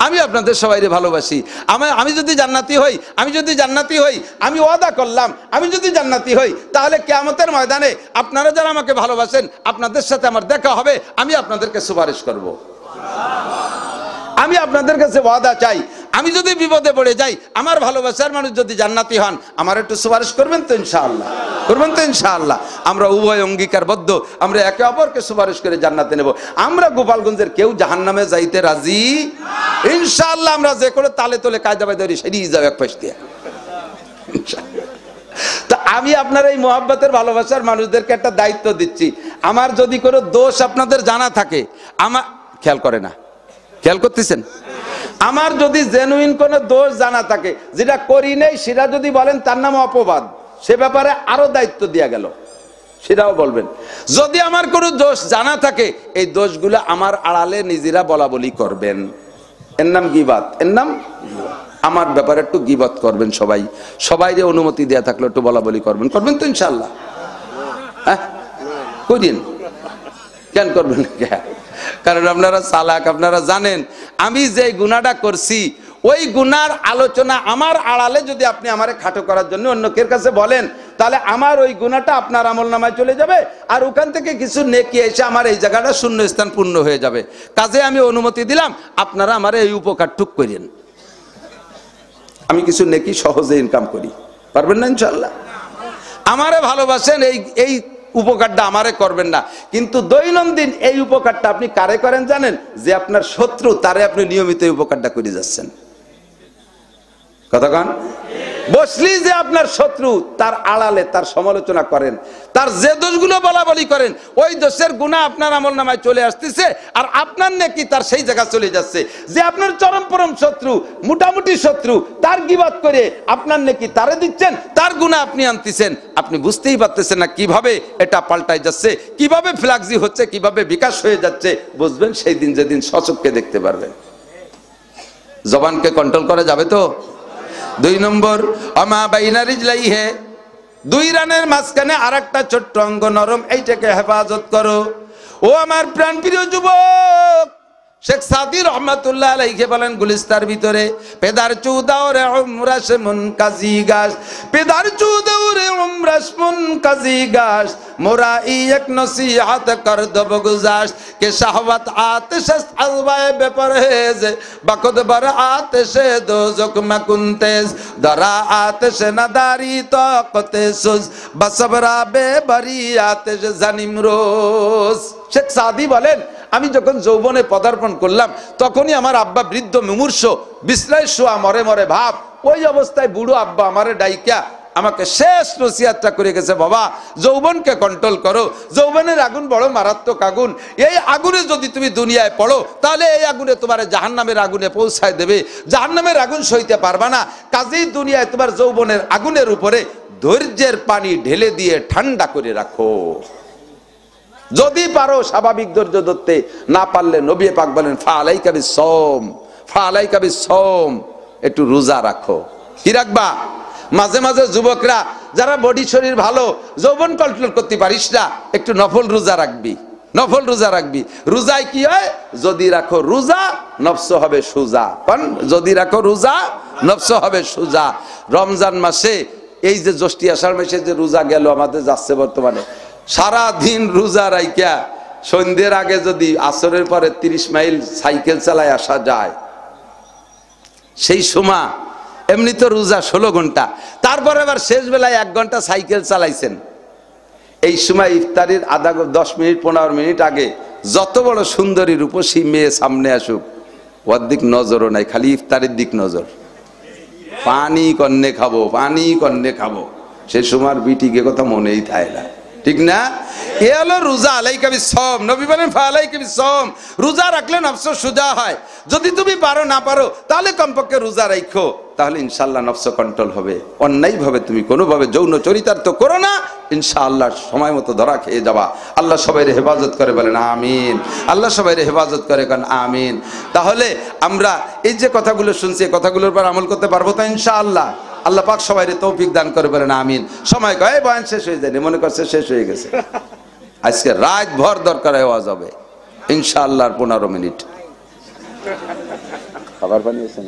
Speaker 1: আমি আপনাদের সবাইকে ভালোবাসি। আমি যদি জান্নাতি হই, আমি ওয়াদা করলাম, আমি যদি জান্নাতি হই তাহলে কিয়ামতের ময়দানে আপনারা যারা আমাকে ভালোবাসেন আপনাদের সাথে আমার দেখা হবে, আমি আপনাদেরকে সুপারিশ করব। আমি আপনাদের কাছে ওয়াদা চাই, আমি যদি বিপদে পড়ে যাই, আমার ভালোবাসার মানুষ যদি জান্নাতি হন, আমার একটু সুপারিশ করবেন তো ইনশাআল্লাহ? করবেন তো ইনশাআল্লাহ? আমরা উভয় অঙ্গীকারবদ্ধ, আমরা একে অপরকে সুপারিশ করে জান্নাতে নেব। আমরা গোপালগঞ্জের কেউ জাহান্নামে যাইতে রাজি ইনশাআল্লাহ। আমরা যে করে তালে তোলে কায়দা বায়দা সেরিয়ে যাবে এক পাশ দিয়ে। তা আমি আপনার এই মোহাব্বতের ভালোবাসার মানুষদেরকে একটা দায়িত্ব দিচ্ছি, আমার যদি কোনো দোষ আপনাদের জানা থাকে, আমার খেয়াল করে না, খেয়াল করতেছেন, আমার যদি জেনুইন কোনো দোষ জানা থাকে, যেটা করি নেই সেটা যদি বলেন তার নাম অপবাদ, সে ব্যাপারে আরো দায়িত্ব দেয়া গেল, সেটাও বলবেন। যদি আমার কোনো দোষ জানা থাকে, এই দোষগুলো আমার আড়ালে নিজেরা বলা বলি করবেন, এর নাম গীবাত, এর নাম আমার ব্যাপারে একটু গীবাত করবেন। সবাই যে অনুমতি দেয়া থাকলে একটু বলা বলি করবেন, করবেন তো ইনশাআল্লাহ? হ্যাঁ করিন, কেন করবেন? কারণ আপনারা চালাক, আপনারা জানেন আমি যে গুনাহটা করছি ওই গুনার আলোচনা আমার আড়ালে যদি আপনি আমারে খাটো করার জন্য অন্যকের কাছে বলেন, তাহলে আমার ওই গুনাহটা আপনার আমলনামায় চলে যাবে, আর ওখান থেকে কিছু নেকি এসে আমার এই জায়গাটা শূন্য স্থান পূর্ণ হয়ে যাবে। কাজে আমি অনুমতি দিলাম, আপনারা আমার এই উপকারটুক করেন, আমি কিছু নেকি সহজে ইনকাম করি, পারবেন না ইনশাআল্লাহ? আমারে ভালোবাসেন, এই উপকারটা আমারে করবেন না, কিন্তু দৈনন্দিন এই উপকারটা আপনি কারে করেন জানেন? যে আপনার শত্রু, তারে আপনি নিয়মিত এই উপকারটা করে যাচ্ছেন। কথা কন? বসলি যে আপনার শত্রু, তার আড়ালে তার সমালোচনা করেন, তার যে দোষগুলো বলা বলি করেন, ওই দোষের গুনাহ আপনার আমলনামায় চলে আসতেছে, আর আপনার নেকি তার সেই জায়গা চলে যাচ্ছে। যে আপনার চরম পরম শত্রু, মোটামুটি শত্রু, তার গীবাত করে আপনার নেকি তারে দিচ্ছেন, তার গুনাহ আপনি আনতেছেন। আপনি বুঝতেই পারতেছেন না কিভাবে এটা পাল্টাই যাচ্ছে, কিভাবে ফ্লাক্সি হচ্ছে, কিভাবে বিকাশ হয়ে যাচ্ছে। বুঝবেন সেই দিন যেদিন সচক্ষে দেখতে পারবেন। জবানকে কন্ট্রোল করা যাবে তো? 2 নম্বর, আমা বাইনা রিজলাইহি, 2 রানের মাঝখানে আরেকটা ছোট্ট অঙ্গ নরম, এইটাকে হেফাজত করো। ও আমার প্রাণ প্রিয় যুবক, শেখ সাদি রহমাতুল্লাহ আলাইহি বলেন গুলিস্তার ভিতরে, পেদার চুদাওরে উমরাস মুন কাজি গাছ, পেদার চুদাওরে উমরাস মুন কাজি গাছ, মোরা এক নসিহত কর দব গুজাশ, কে শাহওয়াত আতিশ আলবায়ে বেপরহেজ, বাখুদ বার আতিশ দোজক মকুনতেজ, দরা আতিশ নাদারি তাকতে সুজ, বসবরা বেবরি আতিশ জানিম রোজ। শেখ সাদি বলেন, আমি যখন যৌবনে পদার্পণ করলাম তখনই আমার আব্বা বৃদ্ধ মুমূর্ষ, বিছনায় শোয়া, মরে মরে ভাব। ওই অবস্থায় বুড়ো আব্বা আমারে ডাইকা আমাকে শেষ নসিহতটা করে গেছে, বাবা যৌবনকে কন্ট্রোল করো, যৌবনের আগুন বড় মারাত্মক আগুন, এই আগুনে যদি তুমি দুনিয়ায় পড়ো তাহলে এই আগুনে তোমার জাহান্নামের আগুনে পৌঁছায় দেবে, জাহান্নামের আগুন সইতে পারবা না। কাজেই দুনিয়ায় তোমার যৌবনের আগুনের উপরে ধৈর্যের পানি ঢেলে দিয়ে ঠান্ডা করে রাখো। যদি পারো স্বাভাবিক ধৈর্য ধরতে, না পারলে নবী পাক বলেন ফালাইকা বিসওম, ফালাইকা বিসওম, একটু রোজা রাখো। কি রাখবা? মাঝে মাঝে যুবকরা যারা বডি শরীর ভালো, যৌবন কন্ট্রোল করতে পারিস না, একটু নফল রোজা রাখবি, নফল রোজা রাখবি। রোজায় কি হয়? যদি রাখো রোজা নফস হবে সুজা, যদি রাখো রোজা নফস হবে সুজা। রমজান মাসে এই যে জ্যৈষ্ঠ আষাঢ় মাসে যে রোজা গেল আমাদের যাচ্ছে বর্তমানে, সারা দিন রোজা রাইকা সন্ধ্যের আগে যদি আসরের পরে 30 মাইল সাইকেল চালায় আসা যায়, সেই সময় এমনি তো রোজা 16 ঘন্টা, তারপর আবার শেষ বেলায় 1 ঘন্টা সাইকেল চালাইছেন। এই সময় ইফতারির 10 মিনিট 15 মিনিট আগে যত বড় সুন্দরী রূপসী মেয়ে সামনে আসুক, ওর দিক নজরও নাই, খালি ইফতারের দিক নজর। পানি কন্যে খাবো, পানি কন্যে খাবো, সে সময় বিটিকে কথা মনেই থাকে না। ঠিক না? এ হলো রোজা। আলাইকা বিসসাওম, নবী বলেন ফালাইকা বিসসাওম, রোজা রাখলে নফস সোজা হয়। যদি তুমি পারো না পারো তাহলে কমপক্ষে রোজা রাখো, তাহলে ইনশাআল্লাহ নফস কন্ট্রোল হবে। অন্যায়ভাবে তুমি কোনোভাবে যৌন চরিতার্থ করো না, ইনশাআল্লাহ সময় মতো ধরা খেয়ে যাবা। আল্লাহ সবাইরে হেফাজত করে বলেন আমিন। আল্লাহ সবাইরে হেফাজত করে কারণ আমিন। তাহলে আমরা এই যে কথাগুলো শুনছি, কথাগুলোর উপর আমল করতে পারবো তো ইনশাআল্লাহ? আল্লাহ পাক সবাইরে তৌফিক দান করে বলেন আমিন। সময় কয় বয়ান শেষ হয়ে যায়নি, মনে করছে শেষ হয়ে গেছে। আজকে রাত ভর দরকার হওয়া যাবে ইনশাআল্লাহ। 15 মিনিট খাবার পানি আছে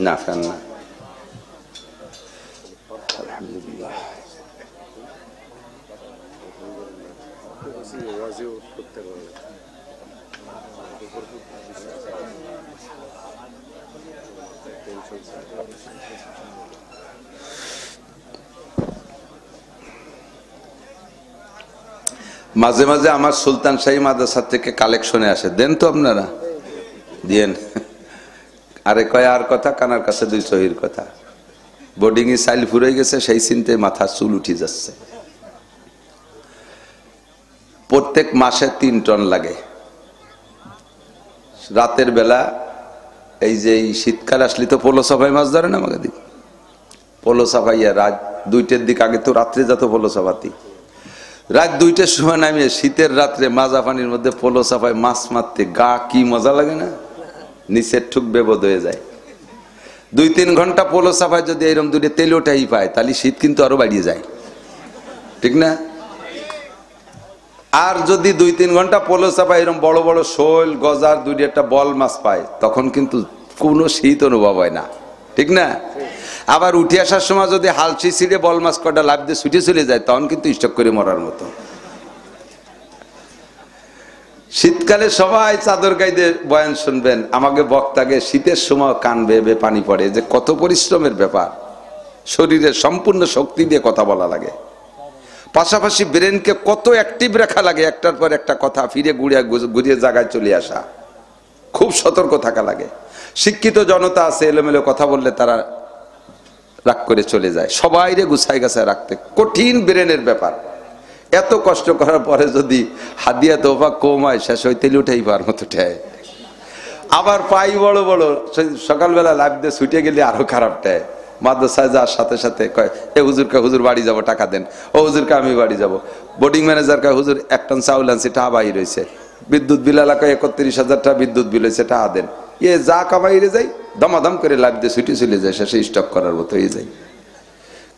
Speaker 1: না? ফ্যান না। আলহামদুলিল্লাহ। মাঝে মাঝে আমার সুলতান শাহী মাদ্রাসা থেকে কালেকশনে আসে, দেন তো আপনারা, দিয়েন। আরে কয় আর কথা, কানার কাছে 2 সহির কথা। বোর্ডিং এ সাইল ফুরে গেছে, সেই চিন্তে মাথা চুল উঠে যাচ্ছে। প্রত্যেক মাসে 3 টন লাগে। রাতের বেলা এই যে শীতকাল আসলে তো পোলো সাফাই মাছ ধরে না আমাকে দিক, পোলো সাফাইয়া রাত 2টার দিক, আগে তো রাত্রে যেত পোলো সাফাতি, রাত 2টার সময় নামিয়ে শীতের রাত্রে মাজা পানির মধ্যে পোলো সাফাই মাছ মারতে গা কি মজা লাগে না, নিচের ঠুক বেবদ হয়ে যায়। 2-3 ঘন্টা পোলো সাফাই যদি এরকম দূরে তেল ওঠাই পায়, তাহলে শীত কিন্তু আরো বাড়িয়ে যায়, ঠিক না? আর যদি 2-3 ঘন্টা পোলো সাফাই এরকম বড় বড় শোল গজার 2-1টা বল মাছ পায়, তখন কিন্তু কোনো শীত অনুভব হয় না, ঠিক না? আবার উঠে আসার সময় যদি হালসি ছিঁড়ে বল মাছ কটা লাফ দিয়ে ছুটে চলে যায়, তখন কিন্তু স্টক করে মরার মতো। শীতকালে সবাই চাদর গাইতে বয়ান শুনবেন, আমাকে বক্তাকে শীতের সময় কান বেয়ে পানি পড়ে, যে কত পরিশ্রমের ব্যাপার। শরীরের সম্পূর্ণ শক্তি দিয়ে কথা বলা লাগে, পাশাপাশি ব্রেনকে কত অ্যাক্টিভ রাখা লাগে, একটার পর একটা কথা ফিরে ঘুরিয়ে জায়গায় চলে আসা, খুব সতর্ক থাকা লাগে। শিক্ষিত জনতা আছে, এলোমেলো কথা বললে তারা রাগ করে চলে যায়। সবাইরে গুছাই গাছায় রাখতে কঠিন ব্রেনের ব্যাপার। এত কষ্ট করার পরে যদি হাদিয়া তোফা কম হয়, শেষ হইতে উঠেই পার মতো ঠেয়। আবার পাই বড় বড়, সকালবেলা লাইফ দিয়ে ছুটে গেলে আরো খারাপ ঠেয়। মাদ্রাসায় যাওয়ার সাথে সাথে কয় এ হুজুরকে, হুজুর বাড়ি যাব, টাকা দেন। ও হুজুরকে আমি বাড়ি যাব। বোর্ডিং ম্যানেজার কয় হুজুর 1 টন চাউল আনছি, টাকা বাহি রয়েছে। বিদ্যুৎ বিল এলাকায় 31,000 টাকা বিদ্যুৎ বিল হয়েছে, টাকা দেন। এ যা কামাইরে যাই, দমাদম করে লাইফ দিয়ে ছুটে চলে যায়, শেষে স্টক করার মতো হয়ে যায়।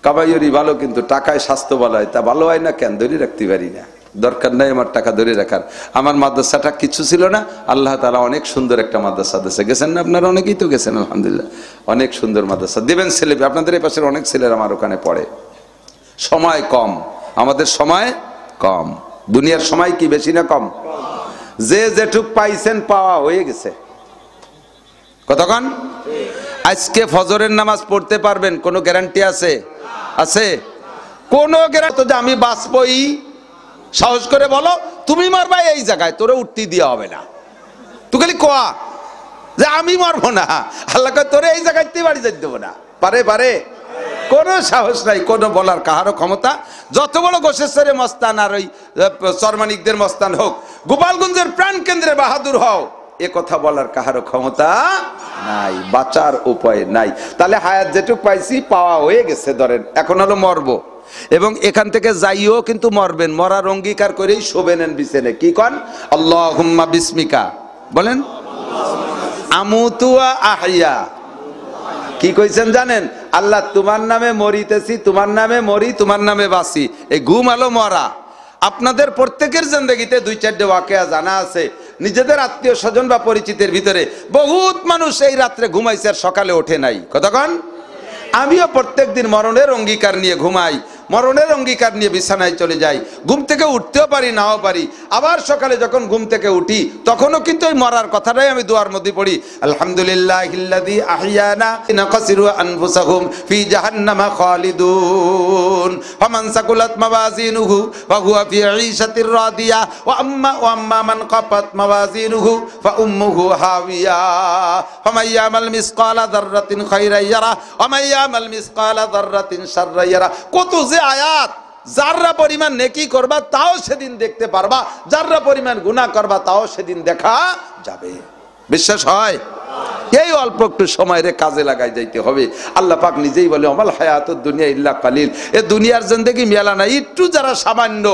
Speaker 1: কামাইয়েরই ভালো, কিন্তু টাকায় স্বাস্থ্য ভালো হয়, তা ভালো হয় না কেন? ধরে রাখতে পারি না, দরকার নাই আমার টাকা ধরে রাখার। আমার মাদ্রাসাটা কিছু ছিল না, আল্লাহ তাআলা অনেক সুন্দর একটা মাদ্রাসা দিয়েছে। গেছেন না আপনারা? অনেকেই তো গেছেন, আলহামদুলিল্লাহ। অনেক সুন্দর মাদ্রাসা। দিবেন ছেলে, আপনাদের এই পাশের অনেক ছেলেরা আমার ওখানে পড়ে। সময় কম, আমাদের সময় কম। দুনিয়ার সময় কি বেশি না কম? যে যেটুক পাইছেন পাওয়া হয়ে গেছে। কতক্ষণ? আজকে ফজরের নামাজ পড়তে পারবেন, কোনো গ্যারান্টি আছে? আছে? কোন গ্যারান্টি যে আমি বাঁচবই? সাহস করে বলো, তুমি মারবা এই জায়গায়, তোরে উঠতে দেওয়া হবে না। তুই খালি কোয়া যে আমি মারবো না, আল্লাহ কয় তোরে এই জায়গায় বাড়ি যেতে দেবো না। পারে? পারে? কোনো সাহস নাই, কোনো বলার কাহারও ক্ষমতা। যত বড় গোশেশ্বরের মস্তান আর ওই চরমানিকদের মস্তান হোক, গোপালগঞ্জের প্রাণ কেন্দ্রে বাহাদুর হও, এ কথা বলার কাহারও ক্ষমতা নাই, বাঁচার উপায় নাই। তাহলে হায়াত যেটুক পাইছি পাওয়া হয়ে গেছে, ধরেন এখন হলো মরবো, এবং এখান থেকে যাইও কিন্তু মরবেন। মরার অঙ্গীকার করেই শোবেন বিছানে। কি কন? আল্লাহুম্মা বিসমিকা বলেন, আমুতু ওয়া আহইয়া। কি কইছেন জানেন? আল্লাহ তোমার নামে মরিতেছি, তোমার নামে মরি, তোমার নামে বাঁচি। এই ঘুম আলো মরা। আপনাদের প্রত্যেকের জিন্দেগিতে 2-4টে ওয়াকিয়া জানা আছে। নিজেদের আত্মীয় স্বজন বা পরিচিতের ভিতরে বহুত মানুষ এই রাত্রে ঘুমাইছে আর সকালে ওঠে নাই। কতক্ষণ? আমিও প্রত্যেক দিন মরণের অঙ্গীকার নিয়ে ঘুমাই। মরণের অঙ্গীকার নিয়ে বিছানায় চলে যাই, ঘুম থেকে উঠতেও পারি নাও পারি, আবার সকালে যখন ঘুম থেকে উঠি তখনও কিন্তু ওই মরার কথাটাই আমি দোয়ার মধ্যে পড়ি, আলহামদুলিল্লাহিল্লাযী আহইয়ানা নাকাসিরু আনফুসাহুম ফি জাহান্নামা খালিদুন ফামান সাকুলাত মাওয়াজিনুহু ওয়া হুয়া ফি ঈশাতির রাদিয়া ওয়া আম্মা মান খাফাত মাওয়াজিনুহু ফা উম্মুহু হাওিয়া ফামান ইয়ামাল মিসকালা যাররাতিন খায়রান ইয়ারা ওয়া মান ইয়ামাল মিসকালা যাররাতিন শাররান ইয়ারা। কত যে আয়াত! যাররা পরিমাণ নেকি করবা তাও সেদিন দেখতে পারবা, যাররা পরিমাণ গুনাহ করবা তাও সেদিন দেখা যাবে। বিশ্বাস হয়? এই অল্প একটু সময় রে কাজে লাগাই যাইতে হবে। আল্লাহ পাক নিজেই বলে অমাল হায়াতুদ দুনিয়া ইল্লা কালিল, এ দুনিয়ার জিন্দেগি মেলা না, একটু যারা সামান্য,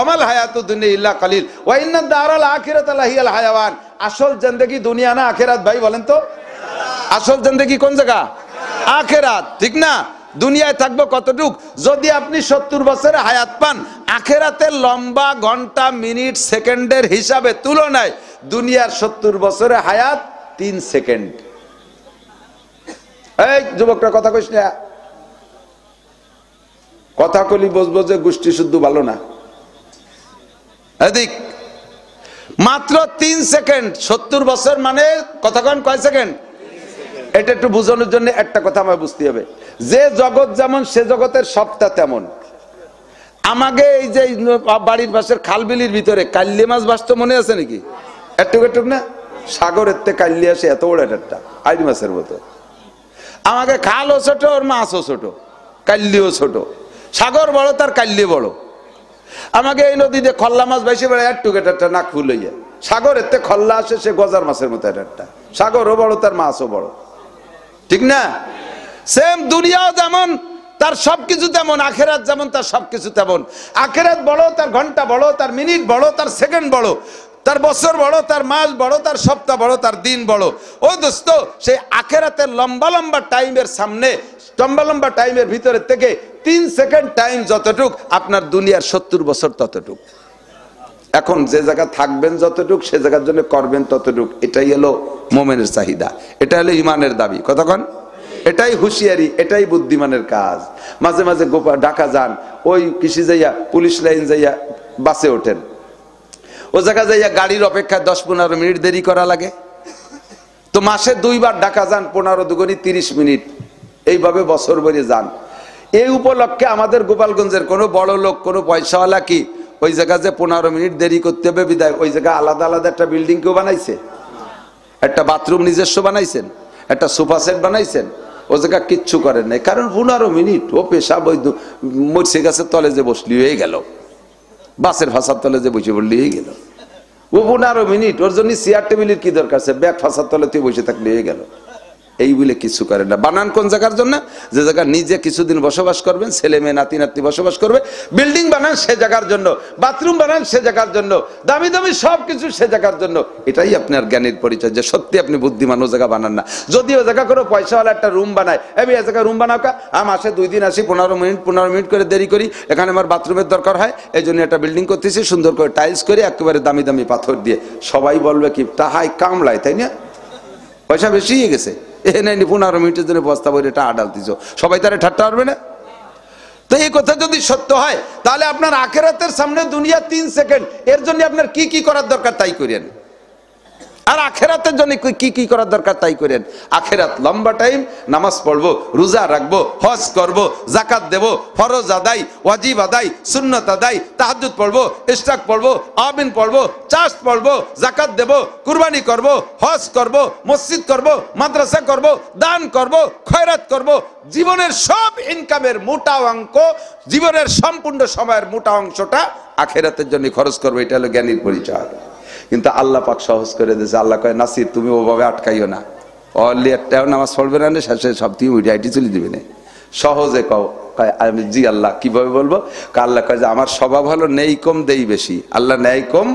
Speaker 1: অমাল হায়াতুদ দুনিয়া ইল্লা কালিল ওয়া ইন্না দারাল আখিরাতা লাহিয়াল হায়াওয়ান। আসল জিন্দেগি দুনিয়া না আখিরাত? ভাই বলেন তো, আসল জিন্দেগি কোন জায়গা? আখিরাত, ঠিক না? দুনিয়ায় থাকবো কতটুক? যদি আপনি 70 বছরের হায়াত পান, আখিরাতের লম্বা ঘন্টা মিনিট সেকেন্ডের হিসাবে তুলনায় দুনিয়ার 70 বছরের হায়াত 3 সেকেন্ড। এই যুবকরা কথা কইস না, কথা কলি বুঝবো যে গোষ্ঠী শুদ্ধ ভালো না। এদিক মাত্র 3 সেকেন্ড, 70 বছর মানে কতক্ষণ, কয় সেকেন্ড? এটা একটু বোঝানোর জন্য একটা কথা আমার বুঝতে হবে, যে জগৎ যেমন সে জগতের সবটা তেমন। আমাকে এই যে বাড়ির পাশের খালবিলির ভিতরে কাল্লি মাছ বাসতো, মনে আছে নাকি? একটুক একটুক না, সাগরের থেকে কাল্লি আসে এত বড় একটা আইড মাছের মতো। আমাকে খালও ছোট, ওর মাছও ছোট, কাল্লিও ছোট। সাগর বড়, তার কাল্লি বড়। আমাকে এই নদীতে খল্লা মাছ বেশি বেড়ে একটুক একটা নাক ফুল হইয়া, সাগরের থেকে খল্লা আসে সে গজার মাছের মতো একটা। সাগরও বড়, তার মাছও বড়, ঠিক না? সেম দুনিয়াও যেমন তার সবকিছু তেমন, আখিরাত যেমন তার সবকিছু তেমন। আখিরাত বড়, তার ঘন্টা বড়, তার মিনিট বড়, তার সেকেন্ড বড়, তার বছর বড়, তার মাস বড়, তার সপ্তাহ বড়, তার দিন বড়। ও দোস্ত, সেই আখিরাতের লম্বা লম্বা টাইমের সামনে, লম্বা লম্বা টাইমের ভিতরে থেকে 3 সেকেন্ড টাইম যতটুক, আপনার দুনিয়ার 70 বছর ততটুক। এখন যে জায়গা থাকবেন যতটুক, সে জায়গার জন্য করবেন ততটুক। এটাই হলো মোমেনের চাহিদা, এটা হলো ইমানের দাবি। কতক্ষণ? এটাই হুঁশিয়ারি, এটাই বুদ্ধিমানের কাজ। মাঝে মাঝে ঢাকা যান, ওই কৃষি যাইয়া পুলিশ লাইন যাইয়া বাসে ওঠেন, ও জায়গা যাইয়া গাড়ির অপেক্ষায় 10-15 মিনিট দেরি করা লাগে। তো মাসে 2 বার ঢাকা যান, 15 দুগুণী 30 মিনিট, এইভাবে বছর ভরে যান। এই উপলক্ষে আমাদের গোপালগঞ্জের কোনো বড় লোক, কোনো পয়সাওয়ালা কি ওই জায়গা যে 15 মিনিট দেরি করতে হবে বিদায় ওই জায়গা আলাদা আলাদা একটা বিল্ডিং কেউ বানাইছে? একটা বাথরুম নিজস্ব বানাইছেন? একটা সোফা সেট বানাইছেন? ও জায়গা কিচ্ছু করেন নাই, কারণ 15 মিনিট ও পেশা বৈধ মরছে গাছের তলে যে বসলি হয়ে গেল, বাসের ফাঁসার তলে যে বসে পড়লি হয়ে গেল। ও 15 মিনিট, ওর জন্য চেয়ার টেবিলের কি দরকার? সে ব্যাগ ফাঁসার তলে তুই বসে থাকলে হয়ে গেল। এই বলে কিছু করে না। বানান কোন জায়গার জন্য? যে জায়গা নিজে কিছুদিন বসবাস করবেন, ছেলে মেয়ে নাতি নাতি বসবাস করবে। বিল্ডিং বানান সে জায়গার জন্য, বাথরুম বানান সে জায়গার জন্য, দামি দামি সবকিছু সে জায়গার জন্য। এটাই আপনার জ্ঞানের পরিচয় যে সত্যি আপনি বুদ্ধিমান। ও জায়গা বানান না। যদি ও জায়গা করে পয়সাওয়ালা একটা রুম বানায়, আমি এ জায়গায় রুম বানাও কা, আমি মাসে 2 দিন আসি, 15 মিনিট করে দেরি করি, এখানে আমার বাথরুমের দরকার হয়, এই জন্য একটা বিল্ডিং করতেছি, সুন্দর করে টাইলস করে একেবারে দামি দামি পাথর দিয়ে। সবাই বলবে কি তাহাই কামলায়, তাই না? পয়সা বেশি হয়ে গেছে, এখানে 15 মিনিটের জন্য বস্তা বই এটা আডাল দিছ, সবাই তারা ঠাট্টা পারবে না? তো এই কথা যদি সত্য হয়, তাহলে আপনার আখিরাতের সামনে দুনিয়া 3 সেকেন্ড। এর জন্য আপনার কি কি করার দরকার তাই করেন, আর আখিরাতের জন্য কি কি করার দরকার তাই করেন। আখিরাত লম্বা টাইম, নামাজ পড়বো, রোজা রাখবো, হজ করবো, যাকাত দেবো, ফরজ আদায়, ওয়াজিব আদায়, সুন্নত আদায়, তাহাজ্জুদ পড়বো, ইশরাক পড়বো, আমিন পড়বো, চাষ পড়বো, যাকাত দেবো, কুরবানি করবো, হজ করবো, মসজিদ করবো, মাদ্রাসা করবো, দান করবো, খয়রাত করবো। জীবনের সব ইনকামের মোটা অঙ্ক, জীবনের সম্পূর্ণ সময়ের মোটা অংশটা আখিরাতের জন্য খরচ করবো। এটা হলো জ্ঞানীর পরিচয়। কিন্তু আল্লাহ পাক সহজ করে দিয়েছে। আল্লাহ কয় নাসির তুমি ওভাবে আটকাইও না, অনলি একটাও নামাজ পড়বে না, শেষে সব তুমি উঠে আইটি চলে দিবে না। সহজে কও, আমি জি আল্লাহ কিভাবে বলবো? আল্লাহ কয় যে আমার স্বভাব হলো নেই কম দেই বেশি। আল্লাহ ন্যায় কম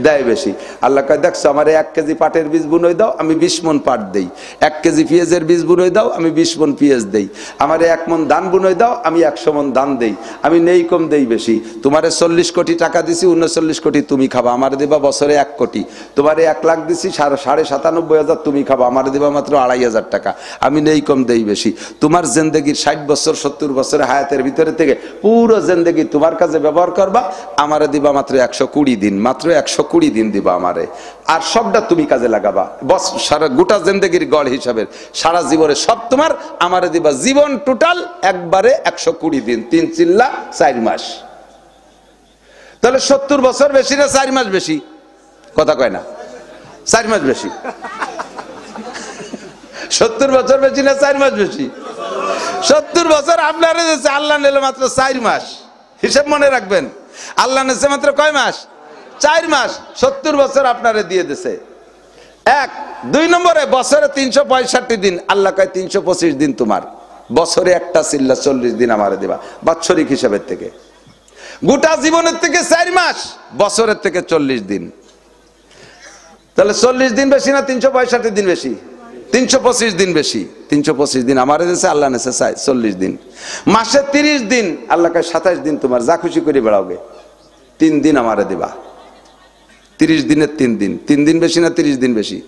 Speaker 1: দেয় বেশি। আল্লাহ কয় দেখছো আমার 1 কেজি পাটের বীজ বুনই দাও, আমি 20 মণ পাট দেই। 1 কেজি পেঁয়াজের বীজ বুনই দাও, আমি 20 মণ পেঁয়াজ দেই। আমার 1 মণ ধান বুনই দাও, আমি 100 মণ ধান দেই। আমি নেই কম দেই বেশি। তোমারে 40 কোটি টাকা দিছি, 39 কোটি তুমি খাবা, আমার দিবা বছরে 1 কোটি। তোমারে 1 লাখ দিছি, 97,500 তুমি খাবা, আমার দিবা মাত্র 2,500 টাকা। আমি নেই কম দেই বেশি। তোমার জিন্দেগির 60 বছর 70 বছর হায়াতের ভিতরে থেকে পুরো জিন্দেগি তোমার কাছে ব্যবহার করবা, আমারে দিবা মাত্র 120 দিন, মাত্র 120 দিন দিবা আমারে, আর সবটা তুমি কাজে লাগাবা। বস সারা গোটা জিন্দেগির গড় হিসাবের সারা জীবনে সব তোমার, আমারে দিবা জীবন টোটাল একবারে 120 দিন, 3 চিল্লা 4 মাস। তাহলে 70 বছর বেশি না 4 মাস বেশি? কথা কয় না, 4 মাস বেশি। 70 বছর বেশি না 4 মাস বেশি? 70 বছর আপনারা দিয়েছে, আল্লাহ নিল মাত্র 4 মাস। হিসাব মনে রাখবেন, আল্লাহ নিয়েছে মাত্র কয় মাস? 4 মাস। 70 বছর আপনারা দিয়ে দিছে। 1 2 নম্বরে বছরে 365 দিন, আল্লাহ কয় 325 দিন তোমার, বছরে একটা চিল্লা 40 দিন আমারে দিবা বাৎসরিক হিসাবের থেকে। গোটা জীবনের থেকে 4 মাস, বছরের থেকে 40 দিন। তাহলে 40 দিন বেশি না 365 দিন বেশি? 325 দিন বেশি। 325 দিন আমারে দিয়েছে, আল্লাহ নেছে 40 দিন। মাসে 30 দিন, আল্লাহ কয় 27 দিন তোমার, যা খুশি করে বেড়াওগে। 3 দিন আমারে দিবা। 30 দিনের 3 দিন, 3 দিন বেশি না 30 দিন বেশি?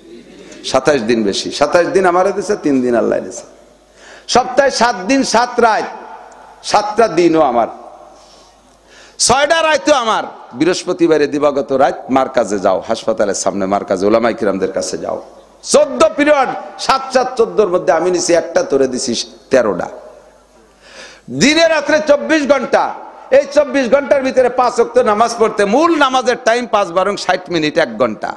Speaker 1: 27 দিন বেশি। 27 দিন আমারে দিয়েছে, 3 দিন আল্লাহ দিয়েছে। সপ্তাহে 7 দিন 7 রাত, 7টা দিনও আমার, 6টা রাতও আমার। বৃহস্পতিবারে দিবাগত রাত মার কাজে যাও, হাসপাতালের সামনে মার কাজে ওলামায়ে কিরামদের কাছে যাও। 14 পিরিয়ড, 7 7 14 মধ্যে আমি নিছি একটা, তোরে দিছি 13টা। দিনে রাত্রে 24 ঘন্টা। এই 24 ঘন্টার ভিতরে 5 ওয়াক্ত নামাজ পড়তে, মূল নামাজের টাইম 5 12 60 মিনিট, 1 ঘন্টা।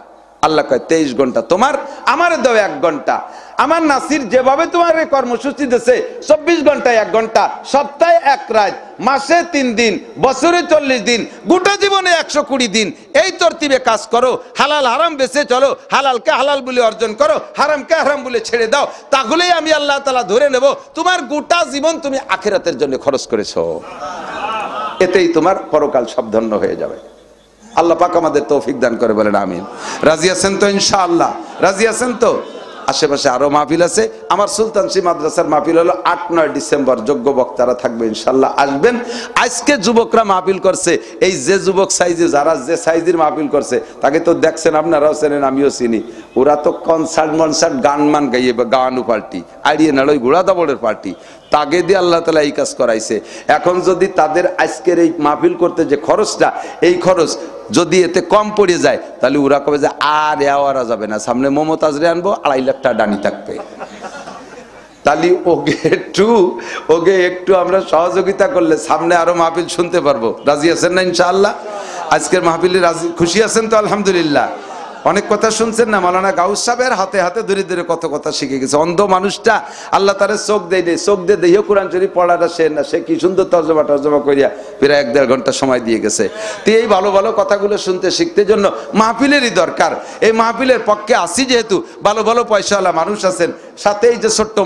Speaker 1: আল্লাহ কয় 23 ঘন্টা তোমার, আমারে দাও 1 ঘন্টা। আমার নাসির যেভাবে তোমার এই কর্মসূচি দিয়েছে, 24 ঘন্টায় 1 ঘন্টা, সপ্তাহে 1 রাত, মাসে 3 দিন, বছরে 40 দিন, গোটা জীবনে 120 দিন। এই তরতিবে কাজ করো, হালাল হারাম বেঁচে চলো, হালালকে হালাল বলে অর্জন করো, হারামকে হারাম বলে ছেড়ে দাও, তাহলেই আমি আল্লাহ তাআলা ধরে নেব তোমার গোটা জীবন তুমি আখিরাতের জন্য খরচ করেছো। এতেই তোমার পরকাল সাবধান্য হয়ে যাবে। আল্লাহ পাক আমাদের তৌফিক দান করে, বলেন আমিন। রাজি আছেন তো? ইনশাআল্লাহ রাজি আছেন তো? আশেপাশে আরো মাহফিল আছে। আমার সুলতানশী মাদ্রাসার মাহফিল হলো 8-9 ডিসেম্বর, যোগ্য বক্তারা থাকবে, ইনশাআল্লাহ আসবেন। আজকে যুবকরা মাহফিল করছে, এই যে যুবক সাইজে যারা যে সাইজের মাহফিল করছে, তাকে তো দেখছেন, আপনারাও চেনেন, আমিও চিনি। ওরা তো কনসার্ট গান মান গাইয়ে, গাওয়ানো পার্টি, আড়িয়ে নাড়ই ঘোড়া দাবড়ের পার্টি, তাকে দিয়ে আল্লাহ তাআলা এই কাজ করাইছে। এখন যদি তাদের আজকের এই মাহফিল করতে যে খরচটা, এই খরচ যদি এতে কম পড়ে যায়, তাহলে ওরা কবে যে আর এওয়ারা যাবে না, সামনে মমতাজরে আনবো, 2.5 লাখ টাকা ডানি থাকবে। তাহলে ওকে একটু আমরা সহযোগিতা করলে সামনে আরো মাহফিল শুনতে পারবো। রাজি আছেন না ইনশাআল্লাহ? আজকের মাহফিলে রাজি খুশি আছেন তো? আলহামদুলিল্লাহ। অনেক কথা শুনছেন না, মাওলানা গাউস সাহেবের হাতে হাতে ধরে ধরে কত কথা শিখে গেছে। অন্ধ মানুষটা আল্লাহ তারে চোখ দেয়, চোখ দিয়ে দেহিও কোরআন শরীফ পড়াটা সে না, সে কি সুন্দর তর্জমা করিয়া প্রায় 1-1.5 ঘন্টা সময় দিয়ে গেছে। তো এই ভালো ভালো কথাগুলো শুনতে শিখতে জন্য মাহফিলেরই দরকার। এই মাহফিলের পক্ষে আসি যেহেতু, ভালো ভালো পয়সাওয়ালা মানুষ আছেন, সাথে এই যে ছোট্ট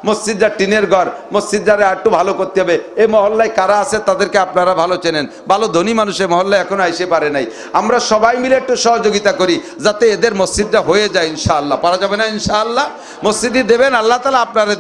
Speaker 1: মসজিদটা টিনের ঘর, মসজিদটারে একটু ভালো করতে হবে। এই মহল্লায় কারা আছে তাদেরকে আপনারা ভালো চেনেন, ভালো ধনী মানুষের মহল্লায় এখনো আইসে পারে নাই। আমরা সবাই মিলে একটু সহযোগিতা করি যাতে এদের মসজিদটা হয়ে যায় ইনশাআল্লাহ। পারা যাবে না ইনশাআল্লাহ? মসজিদই দেবেন, আল্লাহ তাআলা আপনারা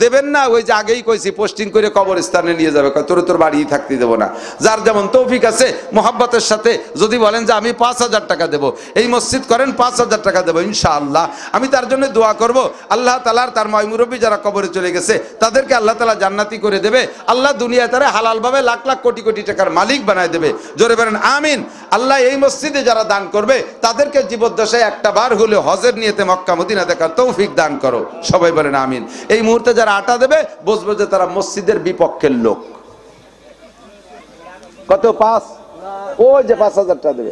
Speaker 1: দেবেন না, ওই যে আগেই কইছি, পোস্টিং করে কবরস্থানে নিয়ে যাবে, তোর বাড়ি থাকতে দেবো না। যার যেমন তৌফিক আছে, মোহাব্বতের সাথে যদি বলেন যে আমি 5,000 টাকা দেবো, এই মসজিদ করেন, 5,000 টাকা দেবো ইনশাআল্লাহ। আমি তার জন্য দোয়া করব, আল্লাহ তাআলার তার ময়মুরব্বী যারা কবরে চলে গেছে তাদেরকে আল্লাহ তাআলা জান্নাতি করে দেবে। আল্লাহ দুনিয়ায় তারা হালাল ভাবে লাখ লাখ কোটি কোটি টাকার মালিক বানায় দেবে। জোরে বলেন আমিন। আল্লাহ এই মসজিদে যারা দান করবে তাদেরকে জীবদ্দশায় একটা বার হলে হজের নিয়তে মক্কা মদিনা দেখার তৌফিক দান করো। সবাই বলেন আমিন। এই মুহূর্তে যারা আটা দেবে, বুঝবো যে তারা মসজিদের বিপক্ষের লোক। কত? 5? ওই যে 5,000 টাকা দেবে।